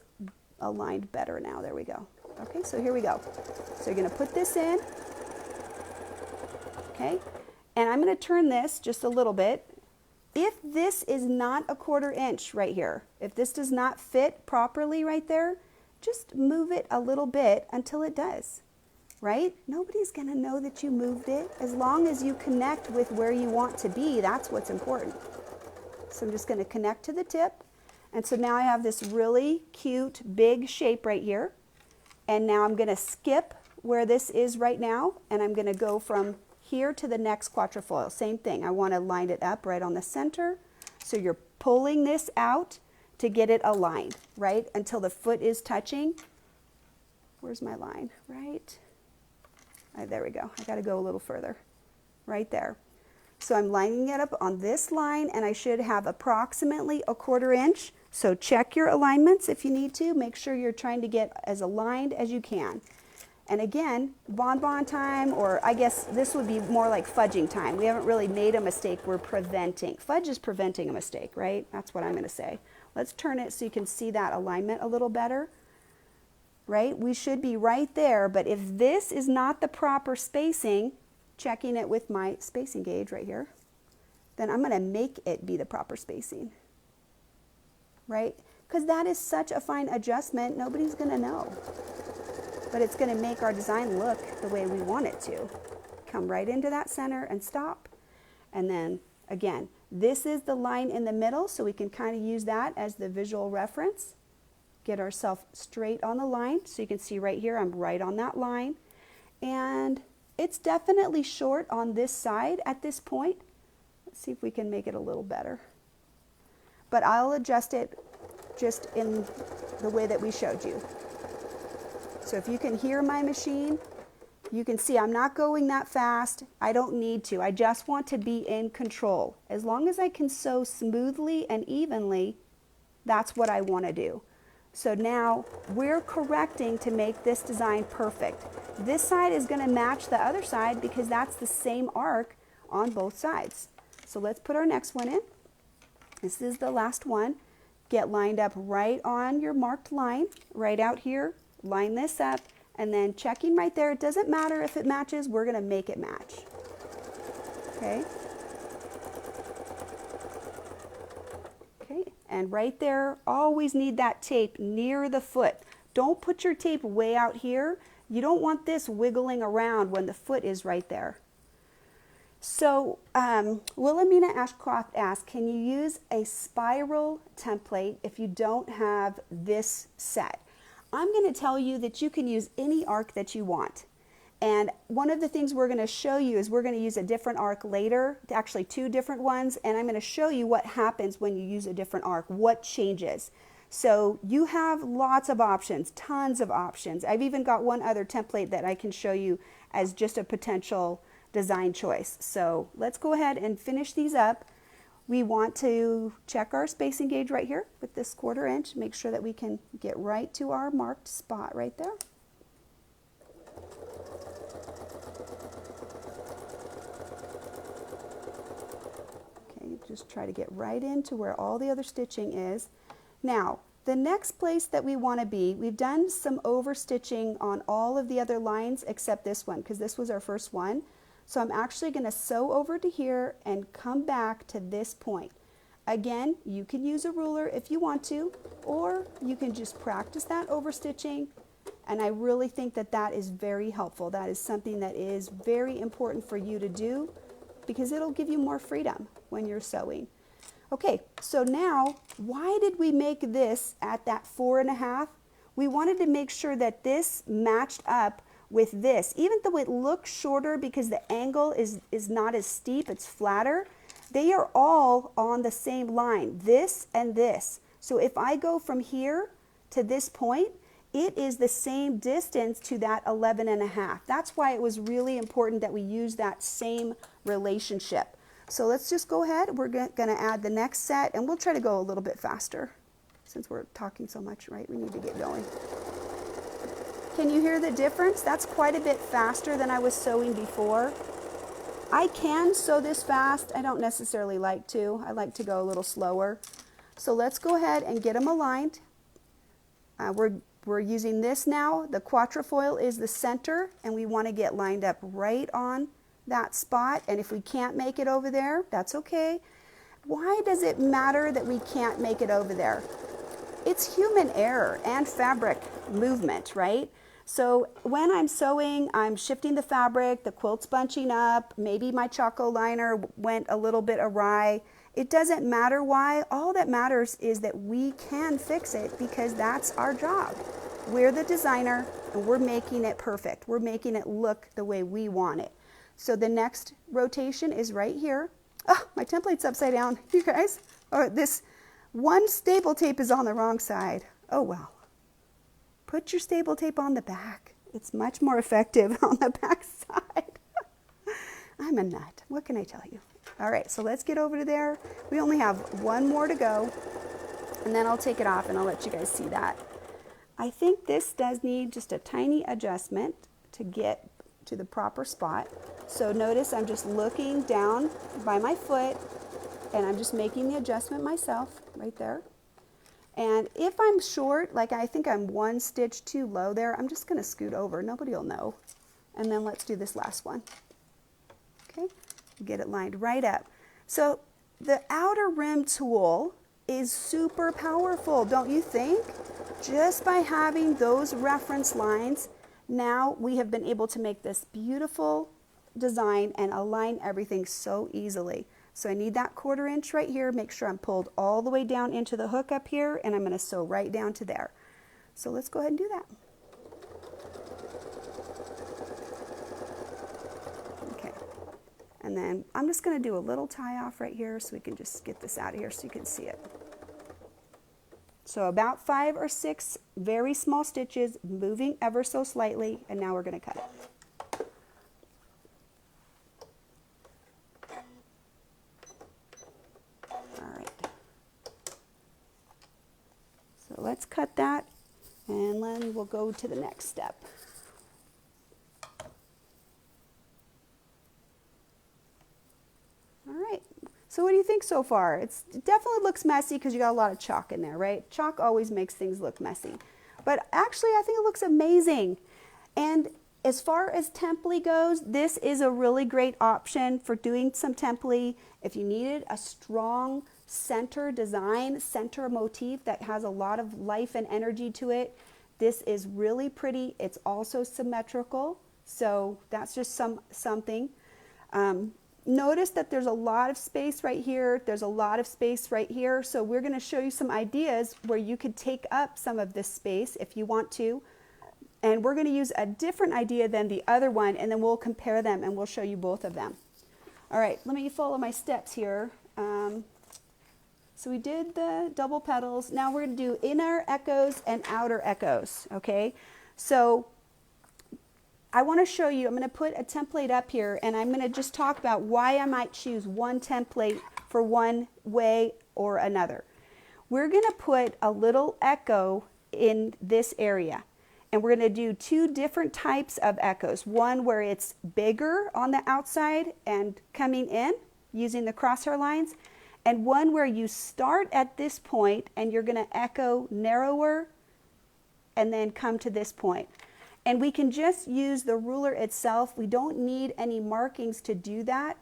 aligned better now. There we go. Okay, so here we go. So you're going to put this in. Okay, and I'm going to turn this just a little bit. If this is not a 1/4 inch right here, if this does not fit properly right there, just move it a little bit until it does, right? Nobody's going to know that you moved it. As long as you connect with where you want to be, that's what's important. So I'm just going to connect to the tip. And so now I have this really cute, big shape right here. And now I'm going to skip where this is right now, and I'm going to go from here to the next quattrofoil. Same thing. I want to line it up right on the center. So you're pulling this out to get it aligned, right? Until the foot is touching. Where's my line? Right. There we go. I got to go a little further. Right there. So I'm lining it up on this line, and I should have approximately a 1/4 inch. So check your alignments if you need to. Make sure you're trying to get as aligned as you can. And again, bonbon time, or I guess this would be more like fudging time. We haven't really made a mistake, we're preventing. Fudge is preventing a mistake, right? That's what I'm going to say. Let's turn it so you can see that alignment a little better, right? We should be right there, but if this is not the proper spacing, checking it with my spacing gauge right here, then I'm going to make it be the proper spacing, right? Because that is such a fine adjustment, nobody's going to know. but it's going to make our design look the way we want it to. Come right into that center and stop. And then again, this is the line in the middle, so we can kind of use that as the visual reference. Get ourselves straight on the line. So you can see right here, I'm right on that line. And it's definitely short on this side at this point. Let's see if we can make it a little better. But I'll adjust it just in the way that we showed you. So if you can hear my machine, you can see I'm not going that fast. I don't need to. I just want to be in control. As long as I can sew smoothly and evenly, that's what I want to do. So now we're correcting to make this design perfect. This side is going to match the other side because that's the same arc on both sides. So let's put our next one in. This is the last one. Get lined up right on your marked line, right out here. Line this up, and then checking right there. It doesn't matter if it matches, we're going to make it match. Okay. Okay, and right there, always need that tape near the foot. Don't put your tape way out here. You don't want this wiggling around when the foot is right there. So Wilhelmina Ashcroft asked, can you use a spiral template if you don't have this set? I'm going to tell you that you can use any arc that you want. And one of the things we're going to show you is we're going to use a different arc later, actually 2 different ones, and I'm going to show you what happens when you use a different arc, what changes. So you have lots of options, tons of options. I've even got one other template that I can show you as just a potential design choice. So let's go ahead and finish these up. We want to check our spacing gauge right here with this 1/4 inch, make sure that we can get right to our marked spot right there. Okay, just try to get right into where all the other stitching is. Now, the next place that we want to be, we've done some overstitching on all of the other lines except this one, because this was our first one. So I'm actually going to sew over to here and come back to this point. Again, you can use a ruler if you want to, or you can just practice that overstitching. And I really think that that is very helpful. That is something that is very important for you to do because it'll give you more freedom when you're sewing. Okay, so now, why did we make this at that 4.5? We wanted to make sure that this matched up with this. Even though it looks shorter because the angle is not as steep, it's flatter, they are all on the same line, this and this. So if I go from here to this point, it is the same distance to that 11.5. That's why it was really important that we use that same relationship. So let's just go ahead. We're going to add the next set, and we'll try to go a little bit faster since we're talking so much, right? We need to get going. Can you hear the difference? That's quite a bit faster than I was sewing before. I can sew this fast. I don't necessarily like to. I like to go a little slower. So let's go ahead and get them aligned. We're using this now. The quattrofoil is the center, and we want to get lined up right on that spot. And if we can't make it over there, that's okay. Why does it matter that we can't make it over there? It's human error and fabric movement, right? So when I'm sewing, I'm shifting the fabric, the quilt's bunching up, maybe my Chaco Liner went a little bit awry. It doesn't matter why. All that matters is that we can fix it because that's our job. We're the designer and we're making it perfect. We're making it look the way we want it. So the next rotation is right here. Oh, my template's upside down, you guys. Oh, this one staple tape is on the wrong side. Oh well. Put your staple tape on the back. It's much more effective on the back side. I'm a nut. What can I tell you? All right, so let's get over to there. We only have one more to go, and then I'll take it off and I'll let you guys see that. I think this does need just a tiny adjustment to get to the proper spot. So notice I'm just looking down by my foot and I'm just making the adjustment myself right there. And if I'm short, like I think I'm 1 stitch too low there, I'm just going to scoot over. Nobody will know. And then let's do this last one. Okay, get it lined right up. So the outer rim tool is super powerful, don't you think? Just by having those reference lines, Now we have been able to make this beautiful design and align everything so easily. So I need that 1/4 inch right here. Make sure I'm pulled all the way down into the hook up here, and I'm going to sew right down to there. So let's go ahead and do that. Okay. And then I'm just going to do a little tie off right here so we can just get this out of here so you can see it. So about 5 or 6 very small stitches, moving ever so slightly, and now we're going to cut it. All right. So let's cut that, and then we'll go to the next step. All right. So what do you think so far? It definitely looks messy because you got a lot of chalk in there, right? Chalk always makes things look messy. But actually, I think it looks amazing. And as far as Templee goes, this is a really great option for doing some Templee. If you needed a strong center design, center motif that has a lot of life and energy to it, this is really pretty. It's also symmetrical. So that's just something. Notice that there's a lot of space right here. There's a lot of space right here. So we're going to show you some ideas where you could take up some of this space if you want to. And we're going to use a different idea than the other one, and then we'll compare them and we'll show you both of them. All right, let me follow my steps here. So we did the double petals. Now we're going to do inner echoes and outer echoes, okay? So I want to show you, I'm going to put a template up here, and I'm going to just talk about why I might choose one template for one way or another. We're going to put a little echo in this area, and we're going to do 2 different types of echoes. One where it's bigger on the outside and coming in using the crosshair lines, and one where you start at this point and you're going to echo narrower and then come to this point. And we can just use the ruler itself. We don't need any markings to do that.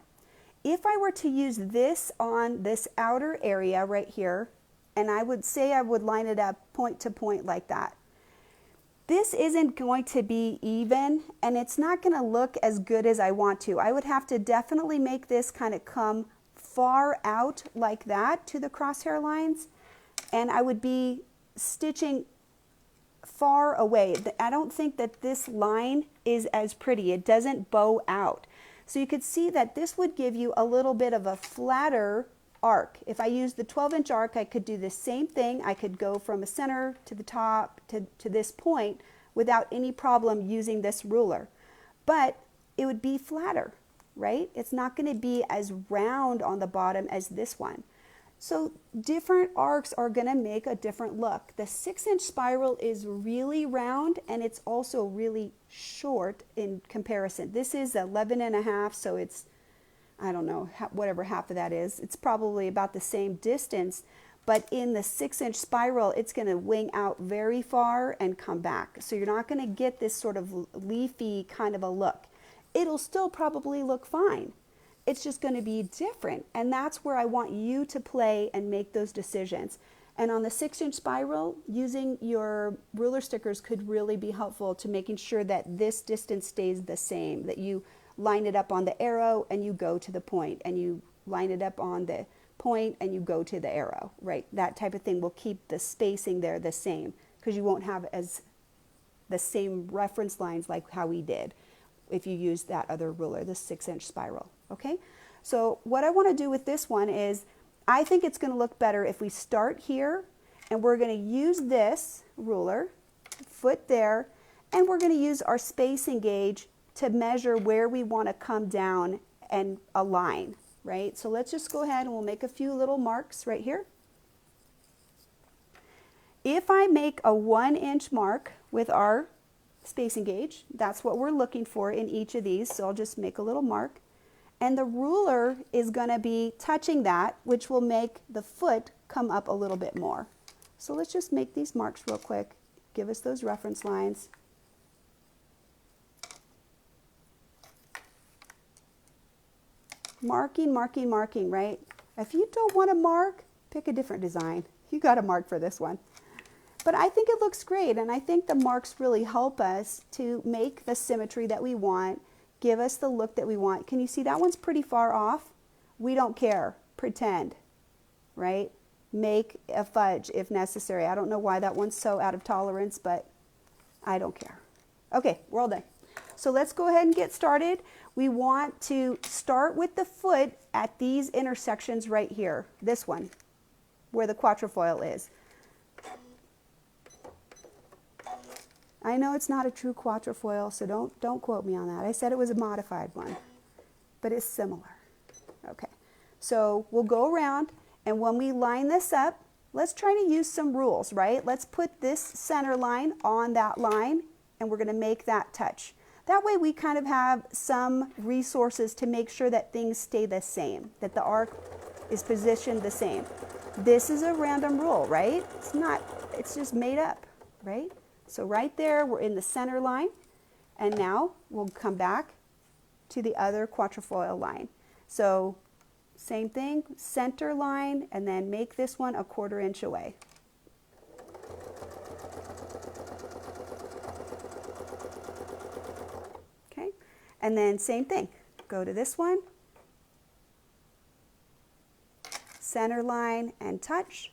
If I were to use this on this outer area right here, and I would say I would line it up point to point like that, this isn't going to be even, and it's not going to look as good as I want to. I would have to definitely make this kind of come far out like that to the crosshair lines, and I would be stitching far away. I don't think that this line is as pretty. It doesn't bow out. So you could see that this would give you a little bit of a flatter arc. If I use the 12-inch arc, I could do the same thing. I could go from a center to the top to this point without any problem using this ruler. But it would be flatter, right? It's not going to be as round on the bottom as this one. So different arcs are going to make a different look. The 6-inch spiral is really round, and it's also really short in comparison. This is 11.5, so it's, I don't know, whatever half of that is. It's probably about the same distance, but in the 6-inch spiral, it's going to wing out very far and come back. So you're not going to get this sort of leafy kind of a look. It'll still probably look fine. It's just going to be different, and that's where I want you to play and make those decisions. And on the 6-inch spiral, using your ruler stickers could really be helpful to making sure that this distance stays the same, that you line it up on the arrow and you go to the point, and you line it up on the point and you go to the arrow, right? That type of thing will keep the spacing there the same, because you won't have as the same reference lines like how we did if you use that other ruler, the 6-inch spiral. Okay, so what I want to do with this one is, I think it's going to look better if we start here, and we're going to use this ruler, foot there, and we're going to use our spacing gauge to measure where we want to come down and align, right? So let's just go ahead and we'll make a few little marks right here. If I make a 1-inch mark with our spacing gauge, that's what we're looking for in each of these, so I'll just make a little mark. And the ruler is going to be touching that, which will make the foot come up a little bit more. So let's just make these marks real quick. Give us those reference lines. Marking, marking, marking, right? If you don't want to mark, pick a different design. You got to mark for this one. But I think it looks great, and I think the marks really help us to make the symmetry that we want, give us the look that we want. Can you see that one's pretty far off? We don't care. Pretend, right? Make a fudge if necessary. I don't know why that one's so out of tolerance, but I don't care. Okay, we're all done. So let's go ahead and get started. We want to start with the foot at these intersections right here. This one, where the quattrofoil is. I know it's not a true quattrofoil, so don't quote me on that. I said it was a modified one, but it's similar. Okay, so we'll go around, and when we line this up, let's try to use some rules, right? Let's put this center line on that line, and we're going to make that touch. That way we kind of have some resources to make sure that things stay the same, that the arc is positioned the same. This is a random rule, right? It's not, it's just made up, right? So right there, we're in the center line, and now we'll come back to the other quattrofoil line. So same thing, center line, and then make this one 1/4 inch away. Okay, and then same thing, go to this one, center line and touch.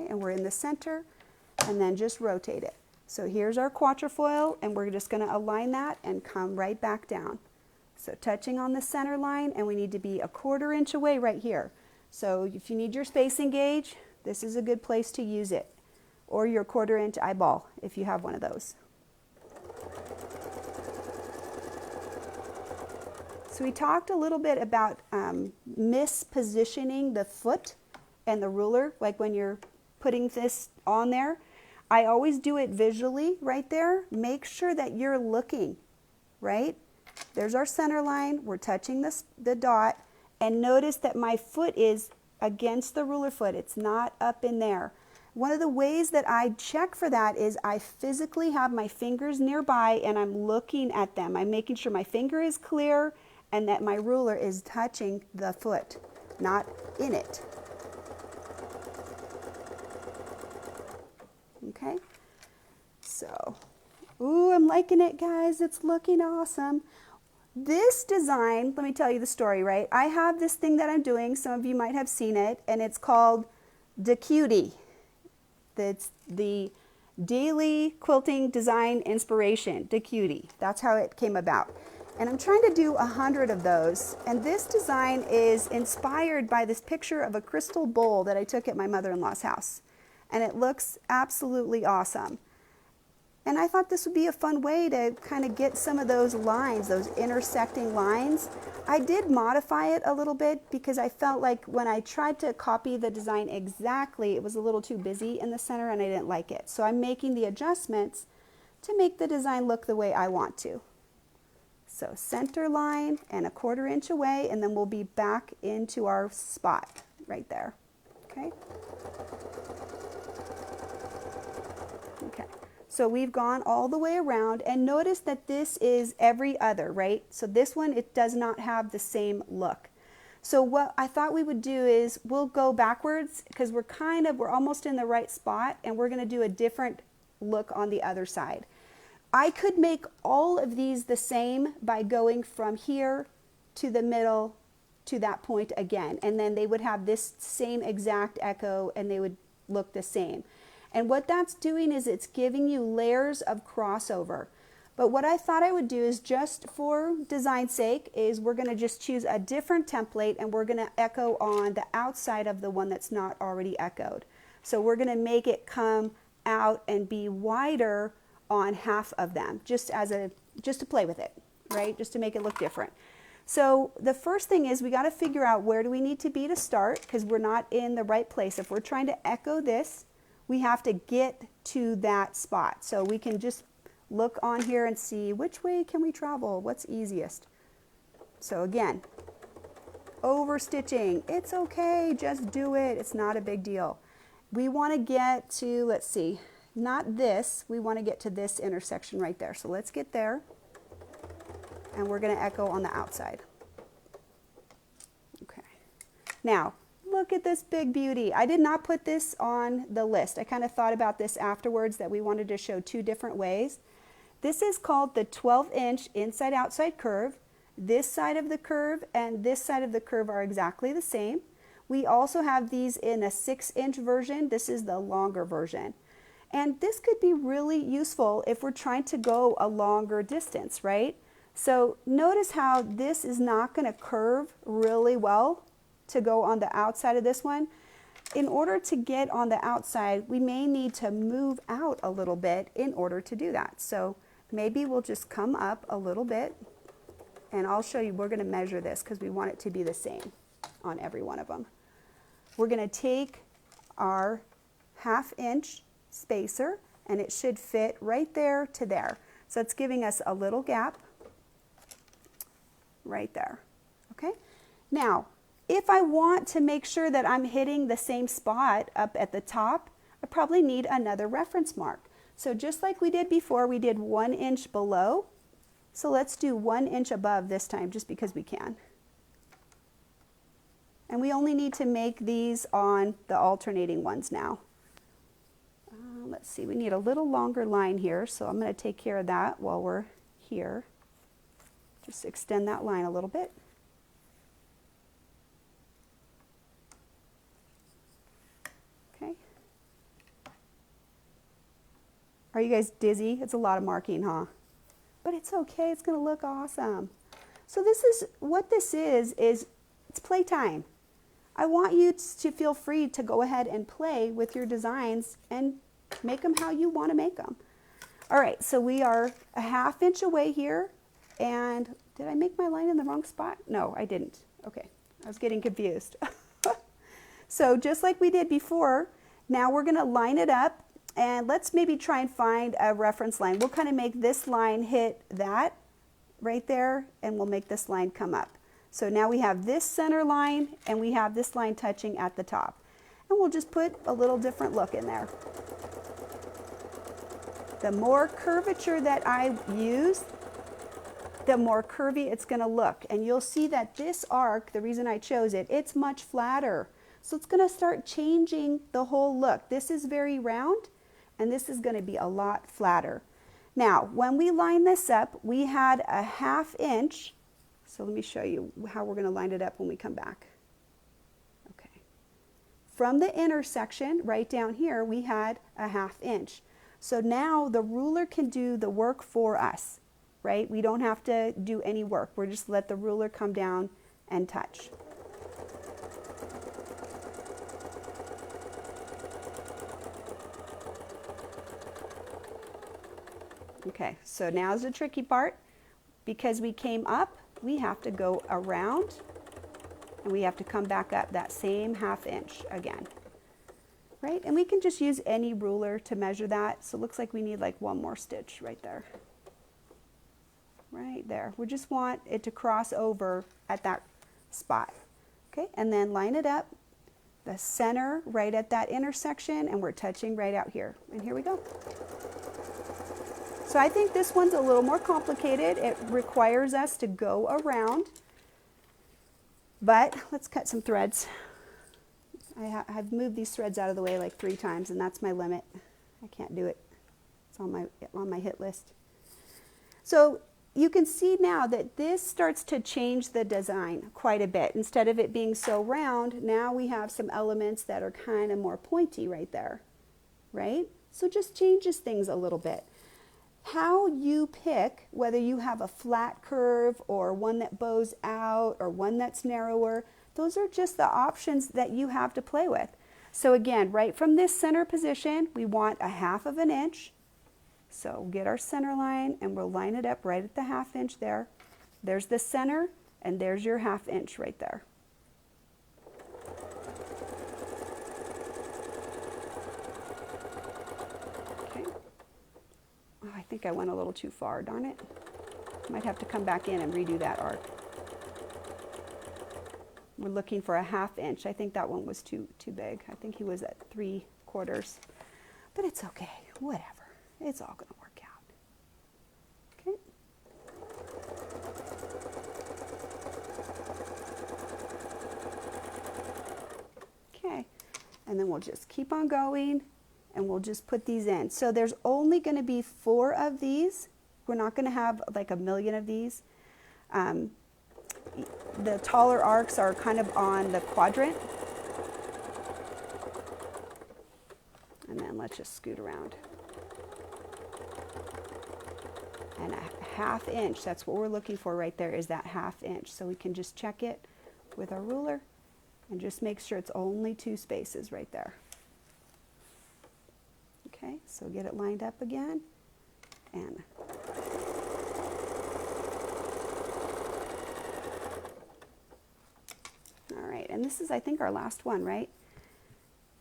And we're in the center, and then just rotate it. So here's our quattrofoil, and we're just going to align that and come right back down. So touching on the center line, and we need to be 1/4 inch away right here. So if you need your spacing gauge, this is a good place to use it, or your 1/4 inch eyeball if you have one of those. So we talked a little bit about mispositioning the foot and the ruler, like when you're putting this on there. I always do it visually right there. Make sure that you're looking, right? There's our center line. We're touching the dot, and notice that my foot is against the ruler foot. It's not up in there. One of the ways that I check for that is I physically have my fingers nearby and I'm looking at them. I'm making sure my finger is clear and that my ruler is touching the foot, not in it. Okay, so, ooh, I'm liking it, guys. It's looking awesome. This design, let me tell you the story, right? I have this thing that I'm doing. Some of you might have seen it, and it's called Cutie. That's the Daily Quilting Design Inspiration, Cutie. That's how it came about. And I'm trying to do 100 of those. And this design is inspired by this picture of a crystal bowl that I took at my mother-in-law's house. And it looks absolutely awesome. And I thought this would be a fun way to kind of get some of those lines, those intersecting lines. I did modify it a little bit because I felt like when I tried to copy the design exactly, it was a little too busy in the center and I didn't like it. So I'm making the adjustments to make the design look the way I want to. So center line and 1/4 inch away, and then we'll be back into our spot right there. Okay. Okay, so we've gone all the way around, and notice that this is every other, right? So this one, it does not have the same look. So what I thought we would do is we'll go backwards because we're almost in the right spot, and we're going to do a different look on the other side. I could make all of these the same by going from here to the middle to that point again, and then they would have this same exact echo and they would look the same. And what that's doing is it's giving you layers of crossover. But what I thought I would do is, just for design's sake, is we're going to just choose a different template and we're going to echo on the outside of the one that's not already echoed. So we're going to make it come out and be wider on half of them, just to play with it, right? Just to make it look different. So the first thing is we got to figure out where do we need to be to start, because we're not in the right place. If we're trying to echo this, we have to get to that spot. So we can just look on here and see which way can we travel, what's easiest. So again, overstitching, it's okay, just do it, it's not a big deal. We want to get to, let's see, not this, we want to get to this intersection right there. So let's get there, and we're going to echo on the outside. Okay. Now, look at this big beauty. I did not put this on the list. I kind of thought about this afterwards that we wanted to show two different ways. This is called the 12-inch inside-outside curve. This side of the curve and this side of the curve are exactly the same. We also have these in a 6-inch version. This is the longer version. And this could be really useful if we're trying to go a longer distance, right? So notice how this is not going to curve really well to go on the outside of this one. In order to get on the outside, we may need to move out a little bit in order to do that. So maybe we'll just come up a little bit, and I'll show you, we're going to measure this because we want it to be the same on every one of them. We're going to take our 1/2 inch spacer, and it should fit right there to there. So it's giving us a little gap right there. Okay. Now, if I want to make sure that I'm hitting the same spot up at the top, I probably need another reference mark. So just like we did before, we did 1 inch below. So let's do 1 inch above this time, just because we can. And we only need to make these on the alternating ones now. Let's see, we need a little longer line here, so I'm going to take care of that while we're here. Just extend that line a little bit. Okay. Are you guys dizzy? It's a lot of marking, huh? But it's okay, it's going to look awesome. So this is, what this is it's playtime. I want you to feel free to go ahead and play with your designs and make them how you want to make them. All right, so we are a 1/2 inch away here, and did I make my line in the wrong spot? No, I didn't. Okay, I was getting confused. So just like we did before, now we're going to line it up, and let's maybe try and find a reference line. We'll kind of make this line hit that right there, and we'll make this line come up. So now we have this center line, and we have this line touching at the top. And we'll just put a little different look in there. The more curvature that I use, the more curvy it's going to look. And you'll see that this arc, the reason I chose it, it's much flatter. So it's going to start changing the whole look. This is very round, and this is going to be a lot flatter. Now, when we line this up, we had a 1/2 inch. So let me show you how we're going to line it up when we come back. Okay. From the intersection right down here, we had a 1/2 inch. So now the ruler can do the work for us, right? We don't have to do any work. We're just let the ruler come down and touch. Okay, so now's the tricky part. Because we came up, we have to go around, and we have to come back up that same 1/2 inch again. Right? And we can just use any ruler to measure that. So it looks like we need like one more stitch right there. Right there. We just want it to cross over at that spot. Okay, and then line it up, the center right at that intersection, and we're touching right out here. And here we go. So I think this one's a little more complicated. It requires us to go around, but let's cut some threads. I've moved these threads out of the way like 3 times, and that's my limit. I can't do it. It's on my hit list. So you can see now that this starts to change the design quite a bit. Instead of it being so round, now we have some elements that are kind of more pointy right there, right? So it just changes things a little bit. How you pick, whether you have a flat curve or one that bows out or one that's narrower, those are just the options that you have to play with. So again, right from this center position, we want a 1/2 inch. So get our center line, and we'll line it up right at the 1/2 inch there. There's the center, and there's your 1/2 inch right there. Okay. Oh, I think I went a little too far, darn it. Might have to come back in and redo that arc. We're looking for a 1/2 inch. I think that one was too big. I think he was at 3/4. But it's okay, whatever. It's all going to work out. Okay. And then we'll just keep on going and we'll just put these in. So there's only going to be 4 of these. We're not going to have like a million of these. The taller arcs are kind of on the quadrant. And then let's just scoot around. And a 1/2 inch, that's what we're looking for right there, is that 1/2 inch. So we can just check it with our ruler and just make sure it's only 2 spaces right there. Okay, so get it lined up again. And all right, and this is, I think, our last one, right?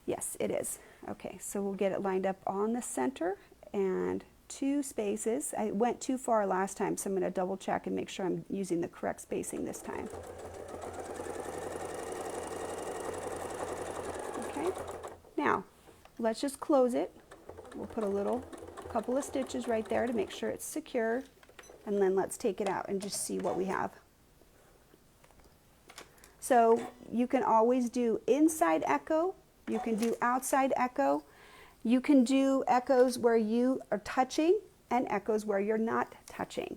Yes, it is. Okay, so we'll get it lined up on the center and 2 spaces. I went too far last time, so I'm going to double check and make sure I'm using the correct spacing this time. Okay, now let's just close it. We'll put a couple of stitches right there to make sure it's secure, and then let's take it out and just see what we have. So you can always do inside echo, you can do outside echo, you can do echoes where you are touching and echoes where you're not touching.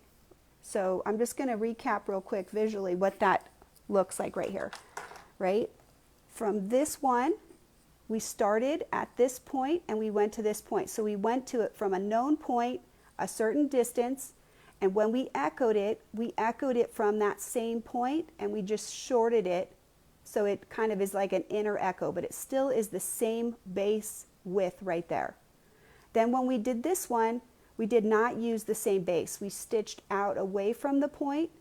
So I'm just going to recap real quick visually what that looks like right here, right? From this one, we started at this point and we went to this point. So we went to it from a known point, a certain distance, and when we echoed it from that same point, and we just shorted it so it kind of is like an inner echo, but it still is the same base width right there. Then when we did this one, we did not use the same base. We stitched out away from the point,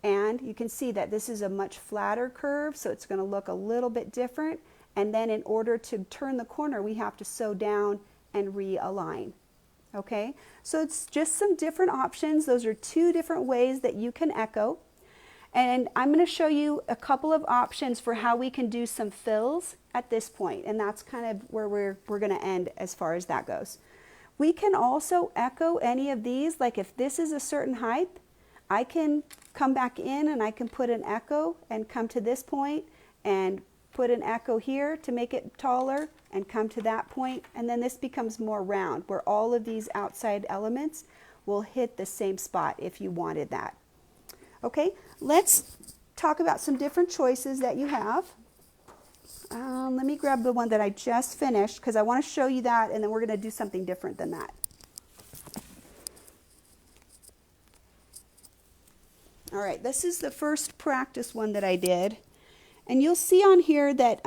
and you can see that this is a much flatter curve, so it's going to look a little bit different. And then in order to turn the corner, we have to sew down and realign. Okay, so it's just some different options. Those are 2 different ways that you can echo. And I'm going to show you a couple of options for how we can do some fills at this point. And that's kind of where we're going to end as far as that goes. We can also echo any of these. Like if this is a certain height, I can come back in and I can put an echo and come to this point and put an echo here to make it taller and come to that point, and then this becomes more round where all of these outside elements will hit the same spot if you wanted that. Okay, let's talk about some different choices that you have. Let me grab the one that I just finished because I want to show you that, and then we're going to do something different than that. All right, this is the first practice one that I did. And you'll see on here that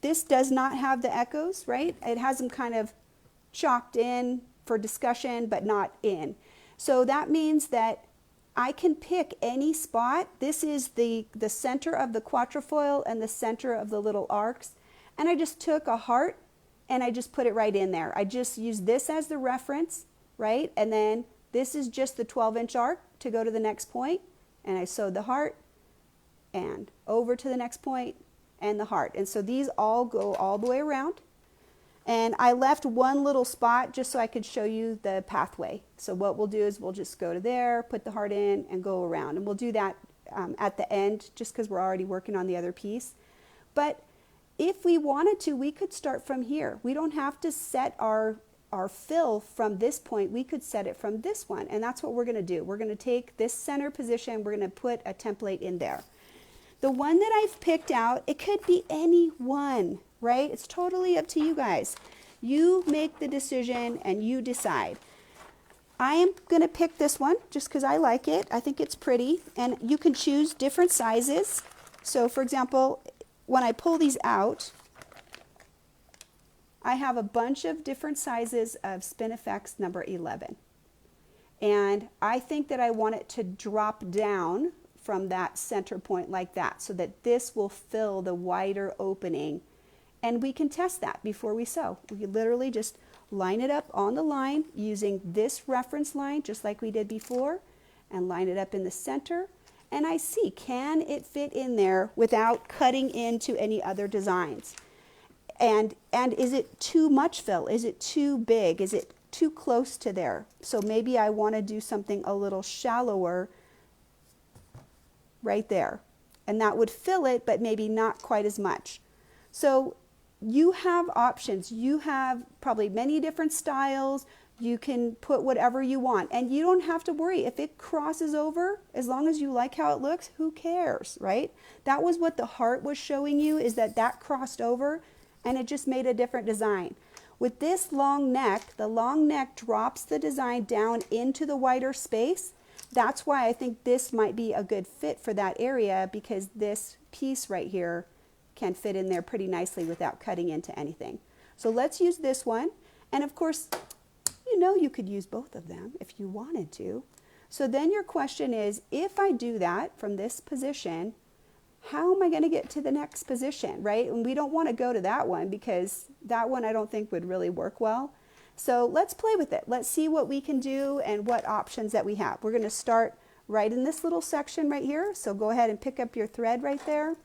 this does not have the echoes, right? It has them kind of chalked in for discussion, but not in. So that means that I can pick any spot. This is the center of the quattrofoil and the center of the little arcs. And I just took a heart and I just put it right in there. I just used this as the reference, right? And then this is just the 12-inch arc to go to the next point. And I sewed the heart and over to the next point and the heart. And so these all go all the way around. And I left one little spot just so I could show you the pathway. So what we'll do is we'll just go to there, put the heart in, and go around. And we'll do that at the end just because we're already working on the other piece. But if we wanted to, we could start from here. We don't have to set our fill from this point. We could set it from this one. And that's what we're going to do. We're going to take this center position. We're going to put a template in there. The one that I've picked out, it could be any one, right? It's totally up to you guys. You make the decision and you decide. I am going to pick this one just because I like it. I think it's pretty, and you can choose different sizes. So for example, when I pull these out, I have a bunch of different sizes of Spin Fex number 11. And I think that I want it to drop down from that center point like that so that this will fill the wider opening. And we can test that before we sew. We can literally just line it up on the line using this reference line just like we did before, and line it up in the center. And I see, can it fit in there without cutting into any other designs? And is it too much fill? Is it too big? Is it too close to there? So maybe I want to do something a little shallower right there. And that would fill it, but maybe not quite as much. So you have options. You have probably many different styles. You can put whatever you want, and you don't have to worry if it crosses over. As long as you like how it looks, who cares, right? That was what the heart was showing you, is that that crossed over and it just made a different design. With this long neck, the long neck drops the design down into the wider space. That's why I think this might be a good fit for that area, because this piece right here can fit in there pretty nicely without cutting into anything. So let's use this one. And of course, you know, you could use both of them if you wanted to. So then your question is, if I do that from this position, how am I going to get to the next position, right? And we don't want to go to that one, because that one I don't think would really work well. So let's play with it. Let's see what we can do and what options that we have. We're going to start right in this little section right here. So go ahead and pick up your thread right there.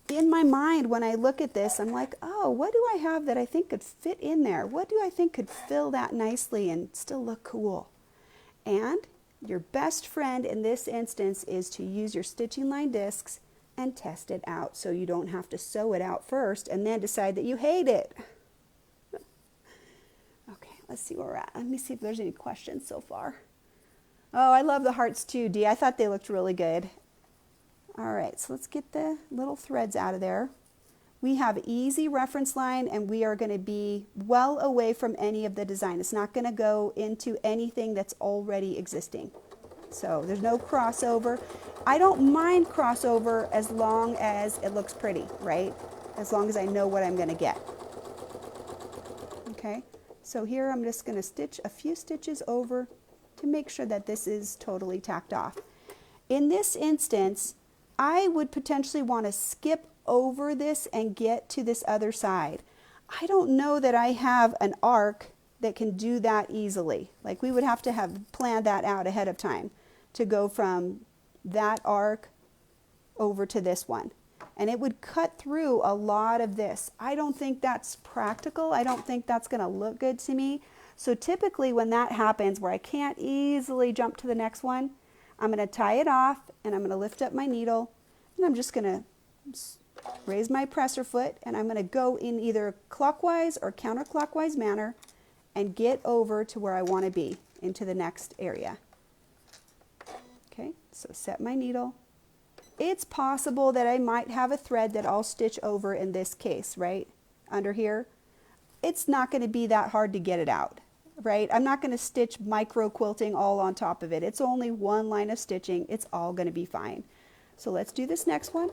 In my mind, when I look at this, I'm like, oh, what do I have that I think could fit in there? What do I think could fill that nicely and still look cool? And your best friend in this instance is to use your stitching line discs and test it out, so you don't have to sew it out first and then decide that you hate it. Okay, let's see where we're at. Let me see if there's any questions so far. Oh, I love the hearts too, Dee. I thought they looked really good. All right, so let's get the little threads out of there. We have easy reference line, and we are going to be well away from any of the design. It's not going to go into anything that's already existing. So there's no crossover. I don't mind crossover as long as it looks pretty, right? As long as I know what I'm going to get. Okay, so here I'm just going to stitch a few stitches over to make sure that this is totally tacked off. In this instance, I would potentially want to skip over this and get to this other side. I don't know that I have an arc that can do that easily. Like, we would have to have planned that out ahead of time to go from that arc over to this one. And it would cut through a lot of this. I don't think that's practical. I don't think that's going to look good to me. So typically when that happens, where I can't easily jump to the next one, I'm going to tie it off, and I'm going to lift up my needle, and I'm just going to raise my presser foot, and I'm going to go in either clockwise or counterclockwise manner and get over to where I want to be into the next area. Okay, so set my needle. It's possible that I might have a thread that I'll stitch over in this case, right? Under here. It's not going to be that hard to get it out. Right? I'm not going to stitch micro quilting all on top of it. It's only one line of stitching. It's all going to be fine. So let's do this next one.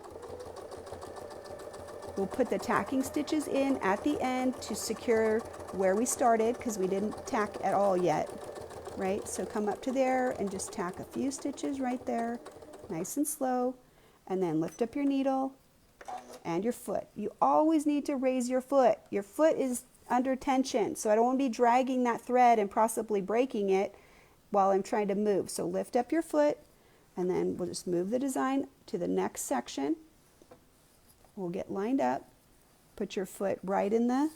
We'll put the tacking stitches in at the end to secure where we started, because we didn't tack at all yet. Right? So come up to there and just tack a few stitches right there, nice and slow, and then lift up your needle and your foot. You always need to raise your foot. Your foot is under tension, so I don't want to be dragging that thread and possibly breaking it while I'm trying to move. So lift up your foot, and then we'll just move the design to the next section. We'll get lined up, put your foot right in the,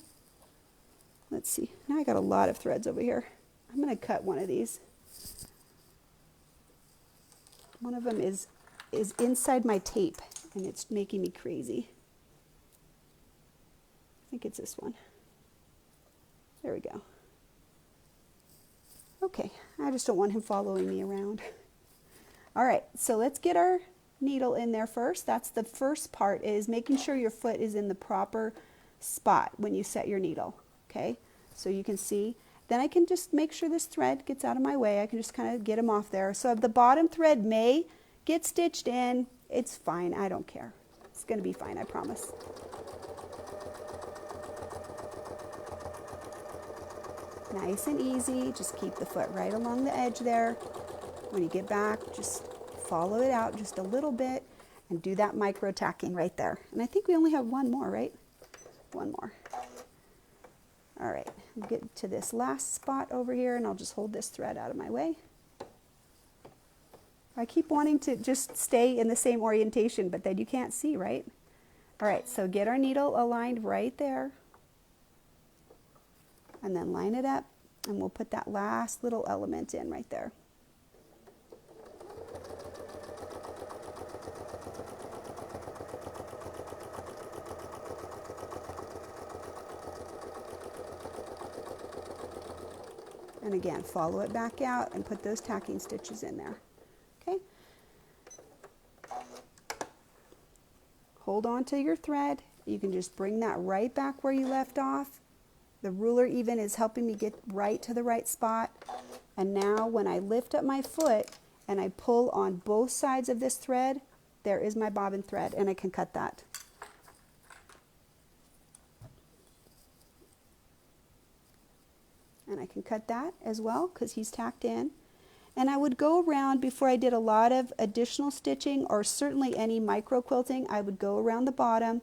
let's see, now I got a lot of threads over here. I'm going to cut one of these. One of them is inside my tape, and it's making me crazy. I think it's this one. There we go. Okay, I just don't want him following me around. All right, so let's get our needle in there first. That's the first part, is making sure your foot is in the proper spot when you set your needle. Okay, so you can see. Then I can just make sure this thread gets out of my way. I can just kind of get him off there. So if the bottom thread may get stitched in, it's fine. I don't care. It's going to be fine, I promise. Nice and easy. Just keep the foot right along the edge there. When you get back, just follow it out just a little bit and do that micro tacking right there. And I think we only have one more, right? One more. All right, we'll get to this last spot over here, and I'll just hold this thread out of my way. I keep wanting to just stay in the same orientation, but then you can't see, right? All right, so get our needle aligned right there, and then line it up, and we'll put that last little element in right there. And again, follow it back out and put those tacking stitches in there. Okay. Hold on to your thread. You can just bring that right back where you left off. The ruler even is helping me get right to the right spot. And now when I lift up my foot and I pull on both sides of this thread, there is my bobbin thread, and I can cut that. And I can cut that as well because he's tacked in. And I would go around, before I did a lot of additional stitching or certainly any micro quilting, I would go around the bottom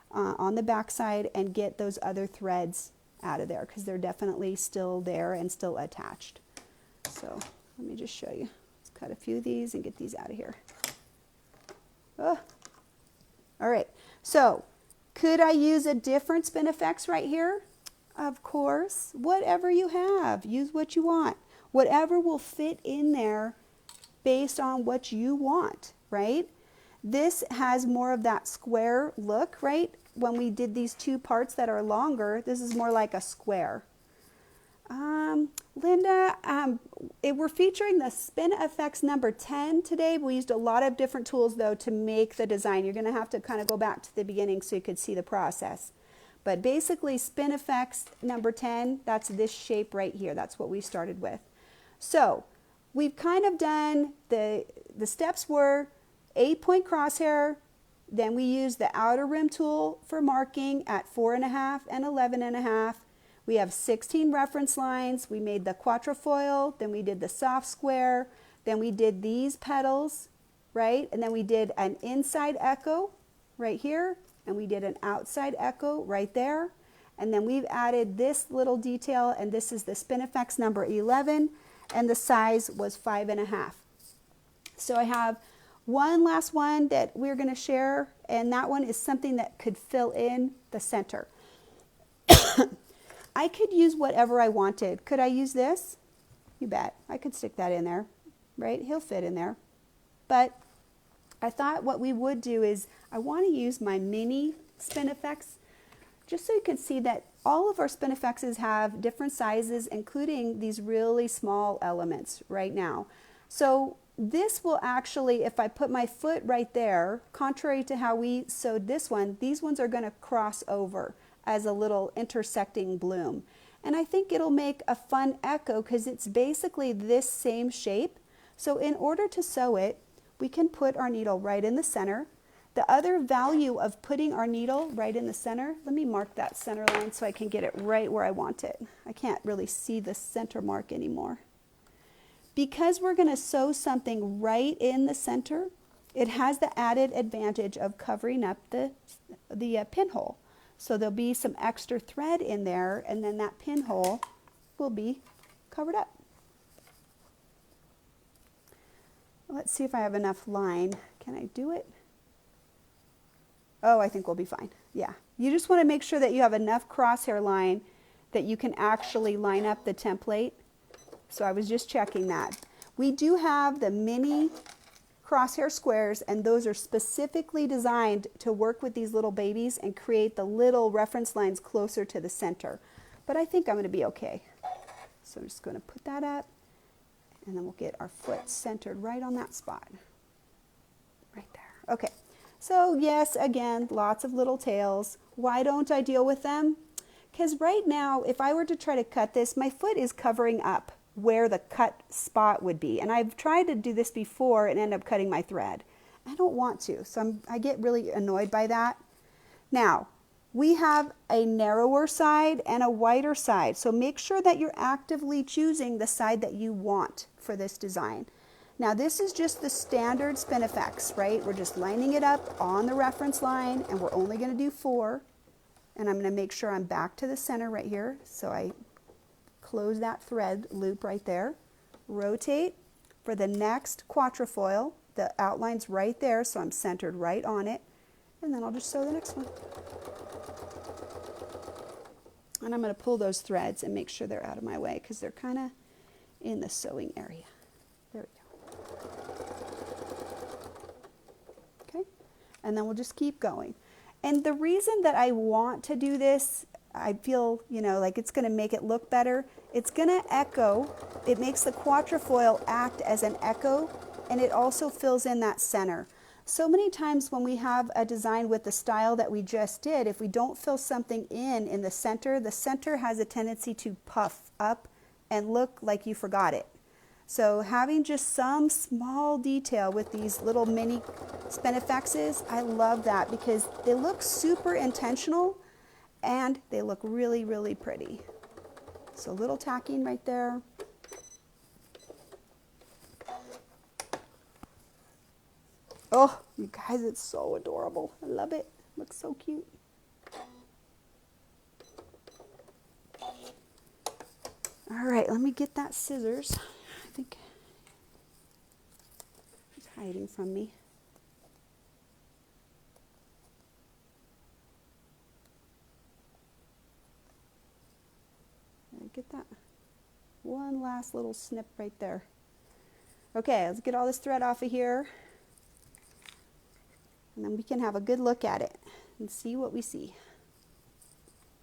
on the back side and get those other threads out of there because they're definitely still there and still attached. So let me just show you. Let's cut a few of these and get these out of here. Oh. All right, so could I use a different Spin Effects right here? Of course, whatever you have, use what you want. Whatever will fit in there based on what you want, right? This has more of that square look, right? When we did these two parts that are longer, this is more like a square. Linda, we're featuring the Spin FX number 10 today. We used a lot of different tools though to make the design. You're gonna have to kind of go back to the beginning so you could see the process. But basically Spin FX number 10, that's this shape right here. That's what we started with. So we've kind of done, the steps were 8-point crosshair, then we used the outer rim tool for marking at 4.5 and 11.5. We have 16 reference lines. We made the quattrofoil, then we did the soft square, then we did these petals, right? And then we did an inside echo right here, and we did an outside echo right there. And then we've added this little detail, and this is the Spin Effects number 11, and the size was 5.5. So I have one last one that we're going to share, and that one is something that could fill in the center. I could use whatever I wanted. Could I use this? You bet. I could stick that in there, right? He'll fit in there. But I thought what we would do is I want to use my mini Spin Effects just so you can see that all of our Spin Effects have different sizes, including these really small elements right now. So this will actually, if I put my foot right there, contrary to how we sewed this one, these ones are going to cross over as a little intersecting bloom. And I think it'll make a fun echo because it's basically this same shape. So in order to sew it, we can put our needle right in the center. The other value of putting our needle right in the center, let me mark that center line so I can get it right where I want it. I can't really see the center mark anymore. Because we're going to sew something right in the center, it has the added advantage of covering up the pinhole. So there'll be some extra thread in there, and then that pinhole will be covered up. Let's see if I have enough line. Can I do it? Oh, I think we'll be fine. Yeah. You just want to make sure that you have enough crosshair line that you can actually line up the template. So I was just checking that. We do have the mini crosshair squares, and those are specifically designed to work with these little babies and create the little reference lines closer to the center. But I think I'm going to be okay. So I'm just going to put that up, and then we'll get our foot centered right on that spot. Right there. Okay. So yes, again, lots of little tails. Why don't I deal with them? Because right now, if I were to try to cut this, my foot is covering up where the cut spot would be. And I've tried to do this before and end up cutting my thread. I don't want to, so I get really annoyed by that. Now, we have a narrower side and a wider side, so make sure that you're actively choosing the side that you want for this design. Now this is just the standard Spin Effects, right? We're just lining it up on the reference line, and we're only going to do 4. And I'm going to make sure I'm back to the center right here. So I close that thread loop right there. Rotate for the next quattrofoil. The outline's right there, so I'm centered right on it. And then I'll just sew the next one. And I'm going to pull those threads and make sure they're out of my way because they're kind of in the sewing area. There we go. Okay, and then we'll just keep going. And the reason that I want to do this I feel, you know, like it's going to make it look better. It's going to echo. It makes the quattrofoil act as an echo, and it also fills in that center. So many times when we have a design with the style that we just did, if we don't fill something in the center has a tendency to puff up and look like you forgot it. So having just some small detail with these little mini Spin Fexes, I love that because they look super intentional and they look really, really pretty. So a little tacking right there. Oh, you guys, it's so adorable. I love it. It looks so cute. All right, let me get that scissors. I think it's hiding from me. Get that one last little snip right there. Okay, let's get all this thread off of here, and then we can have a good look at it and see what we see.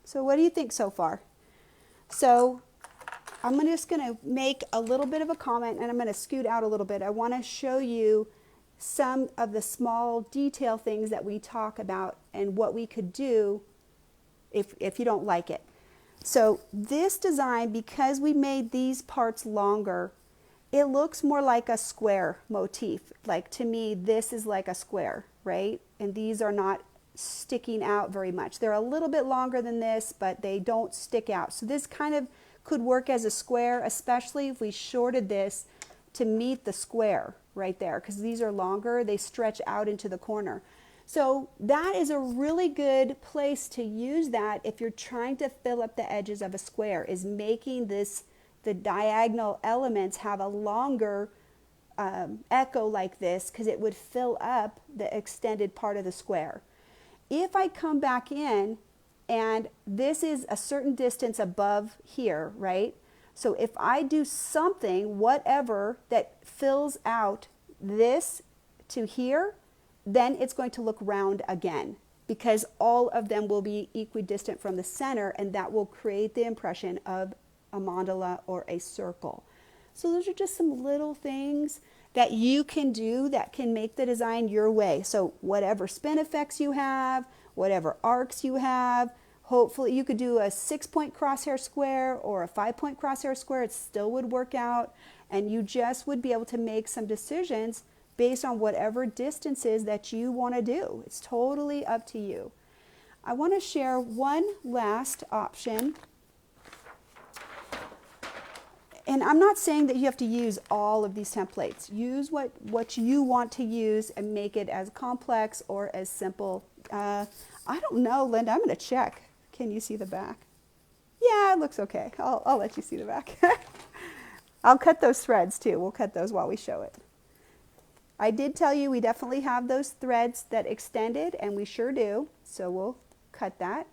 So what do you think so far? So I'm just going to make a little bit of a comment, and I'm going to scoot out a little bit. I want to show you some of the small detail things that we talk about and what we could do if you don't like it. So this design, because we made these parts longer, it looks more like a square motif. Like, to me, this is like a square, right? And these are not sticking out very much. They're a little bit longer than this, but they don't stick out. So this kind of could work as a square, especially if we shorted this to meet the square right there, because these are longer, they stretch out into the corner. So that is a really good place to use that if you're trying to fill up the edges of a square, is making this, the diagonal elements have a longer echo like this, because it would fill up the extended part of the square. If I come back in, and this is a certain distance above here, right? So if I do something, whatever, that fills out this to here, then it's going to look round again, because all of them will be equidistant from the center, and that will create the impression of a mandala or a circle. So those are just some little things that you can do that can make the design your way. So whatever Spin Fexes you have, whatever arcs you have, hopefully you could do a 6-point crosshair square or a 5-point crosshair square. It still would work out, and you just would be able to make some decisions based on whatever distances that you want to do. It's totally up to you. I want to share one last option. And I'm not saying that you have to use all of these templates. Use what you want to use and make it as complex or as simple. I don't know, Linda, I'm going to check. Can you see the back? Yeah, it looks okay. I'll let you see the back. I'll cut those threads too. We'll cut those while we show it. I did tell you we definitely have those threads that extended, and we sure do. So we'll cut that.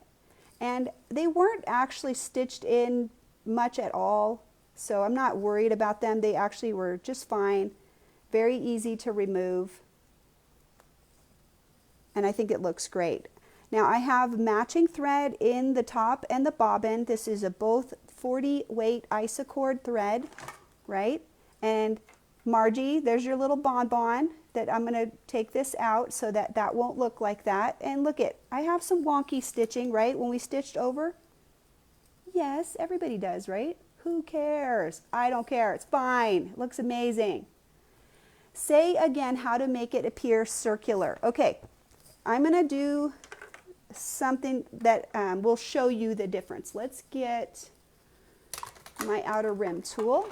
And they weren't actually stitched in much at all, so I'm not worried about them. They actually were just fine. Very easy to remove. And I think it looks great. Now I have matching thread in the top and the bobbin. This is a both 40 weight isocord thread, right? And Margie, there's your little bonbon that I'm going to take this out so that that won't look like that. And look it, I have some wonky stitching, right? When we stitched over. Yes, everybody does, right? Who cares? I don't care. It's fine. It looks amazing. Say again how to make it appear circular. Okay, I'm going to do something that will show you the difference. Let's get my outer rim tool.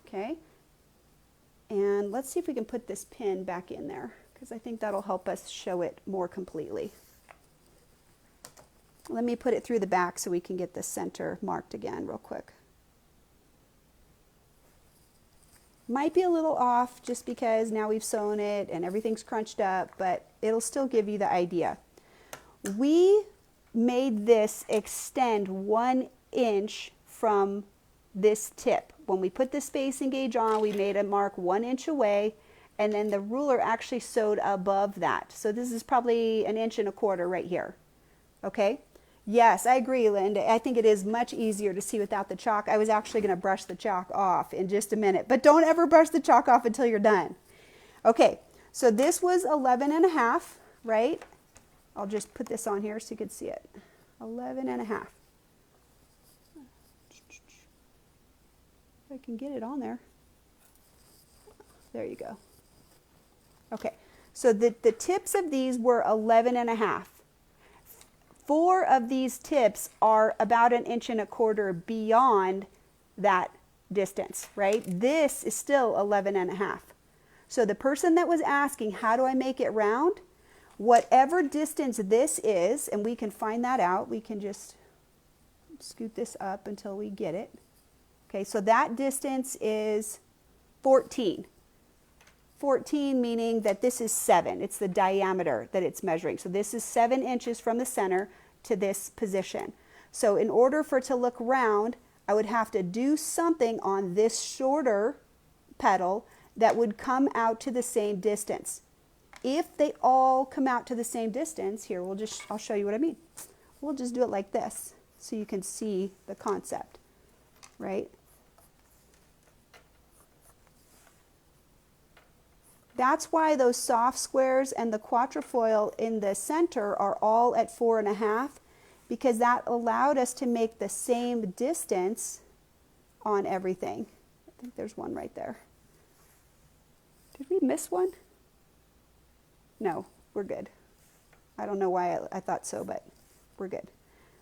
Okay, and let's see if we can put this pin back in there, because I think that'll help us show it more completely. Let me put it through the back so we can get the center marked again real quick. Might be a little off just because now we've sewn it and everything's crunched up, but it'll still give you the idea. We made this extend 1 inch from this tip. When we put the spacing gauge on, we made a mark 1 inch away, and then the ruler actually sewed above that. So this is probably 1.25 inches right here. Okay, Yes, I agree, Linda. I think it is much easier to see without the chalk. I was actually going to brush the chalk off in just a minute, but don't ever brush the chalk off until you're done. Okay, so this was 11 and a half, right? I'll just put this on here so you can see it. 11 and a half. If I can get it on there. There you go. Okay, so the tips of these were 11 and a half. 4 of these tips are about 1.25 inches beyond that distance, right? This is still 11 and a half. So the person that was asking, how do I make it round? Whatever distance this is, and we can find that out, we can just scoot this up until we get it. Okay, so that distance is 14. 14 meaning that this is 7. It's the diameter that it's measuring. So this is 7 inches from the center to this position. So in order for it to look round, I would have to do something on this shorter petal that would come out to the same distance. If they all come out to the same distance, here, I'll show you what I mean. We'll just do it like this so you can see the concept, right? That's why those soft squares and the quattrofoil in the center are all at 4.5, because that allowed us to make the same distance on everything. I think there's one right there. Did we miss one? No, we're good. I don't know why I thought so, but we're good.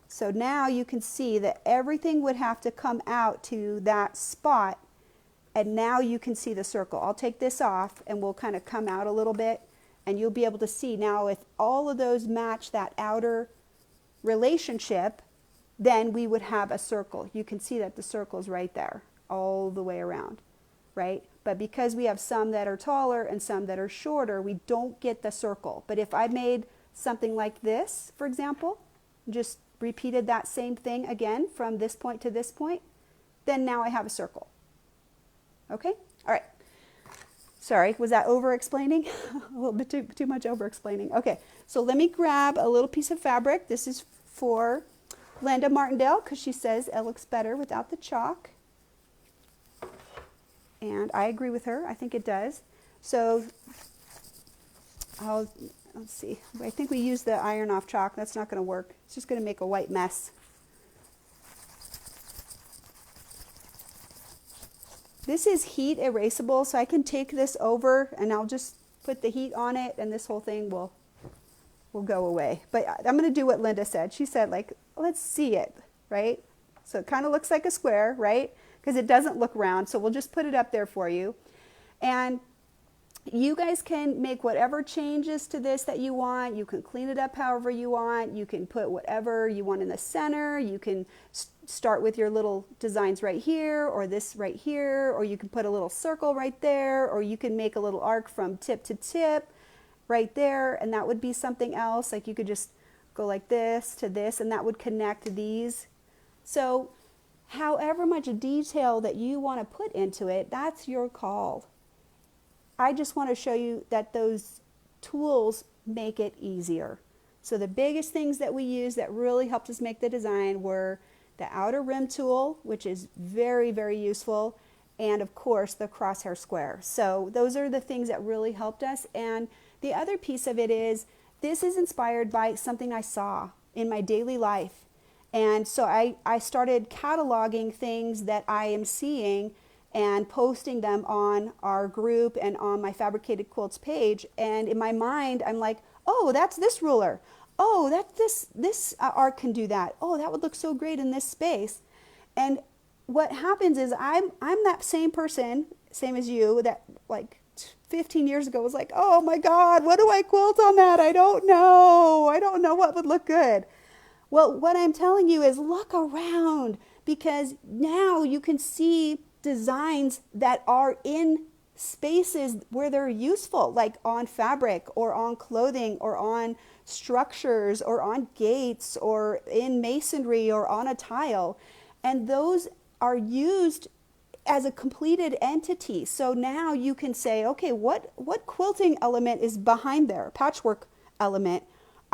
So now you can see that everything would have to come out to that spot. And now you can see the circle. I'll take this off and we'll kind of come out a little bit and you'll be able to see now if all of those match that outer relationship, then we would have a circle. You can see that the circle is right there all the way around, right? But because we have some that are taller and some that are shorter, we don't get the circle. But if I made something like this, for example, just repeated that same thing again from this point to this point, then now I have a circle. Okay? All right. Sorry, was that over-explaining? A little bit too much over-explaining. Okay, so let me grab a little piece of fabric. This is for Linda Martindale because she says it looks better without the chalk. And I agree with her. I think it does. So let's see. I think we used the iron off chalk. That's not going to work. It's just going to make a white mess. This is heat erasable, so I can take this over and I'll just put the heat on it and this whole thing will go away. But I'm going to do what Linda said. She said, like, let's see it, right? So it kind of looks like a square, right? Because it doesn't look round, so we'll just put it up there for you. And you guys can make whatever changes to this that you want. You can clean it up however you want. You can put whatever you want in the center. You can start with your little designs right here or this right here, or you can put a little circle right there, or you can make a little arc from tip to tip right there, and that would be something else. Like you could just go like this to this, and that would connect these. So however much detail that you want to put into it, that's your call. I just want to show you that those tools make it easier. So the biggest things that we use that really helped us make the design were the outer rim tool, which is very, very useful, and of course the crosshair square. So those are the things that really helped us. And the other piece of it is this is inspired by something I saw in my daily life. And so I started cataloging things that I am seeing and posting them on our group and on my Fabricated Quilts page. And in my mind, I'm like, oh, that's this ruler. Oh, that's this art can do that. Oh, that would look so great in this space. And what happens is I'm that same person, same as you, that like 15 years ago was like, oh my God, what do I quilt on that? I don't know. I don't know what would look good. Well, what I'm telling you is look around, because now you can see designs that are in spaces where they're useful, like on fabric or on clothing or on structures or on gates or in masonry or on a tile. And those are used as a completed entity. So now you can say, okay, what quilting element is behind there? Patchwork element.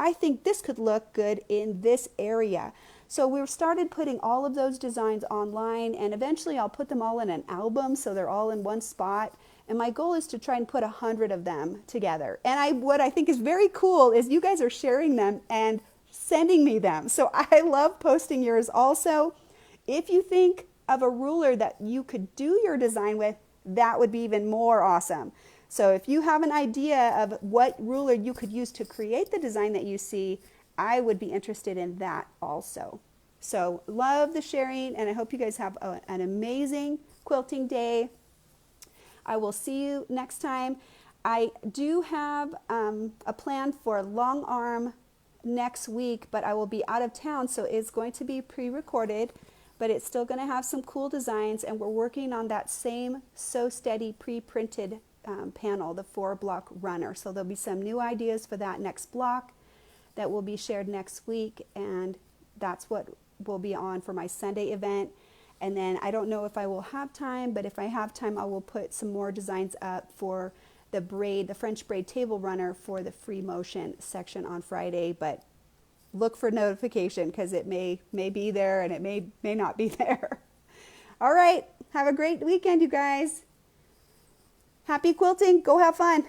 I think this could look good in this area. So we started putting all of those designs online, and eventually I'll put them all in an album so they're all in one spot. And my goal is to try and put 100 of them together. And what I think is very cool is you guys are sharing them and sending me them. So I love posting yours also. If you think of a ruler that you could do your design with, that would be even more awesome. So if you have an idea of what ruler you could use to create the design that you see, I would be interested in that also. So love the sharing, and I hope you guys have an amazing quilting day. I will see you next time. I do have a plan for long arm next week, but I will be out of town, so it's going to be pre-recorded, but it's still going to have some cool designs, and we're working on that same Sew Steady pre-printed panel, the 4-block runner. So there'll be some new ideas for that next block that will be shared next week, and that's what will be on for my Sunday event. And then I don't know if I will have time, but if I have time, I will put some more designs up for the braid, the French braid table runner for the free motion section on Friday. But look for notification, because it may be there and it may not be there. All right, have a great weekend, you guys. Happy quilting. Go have fun.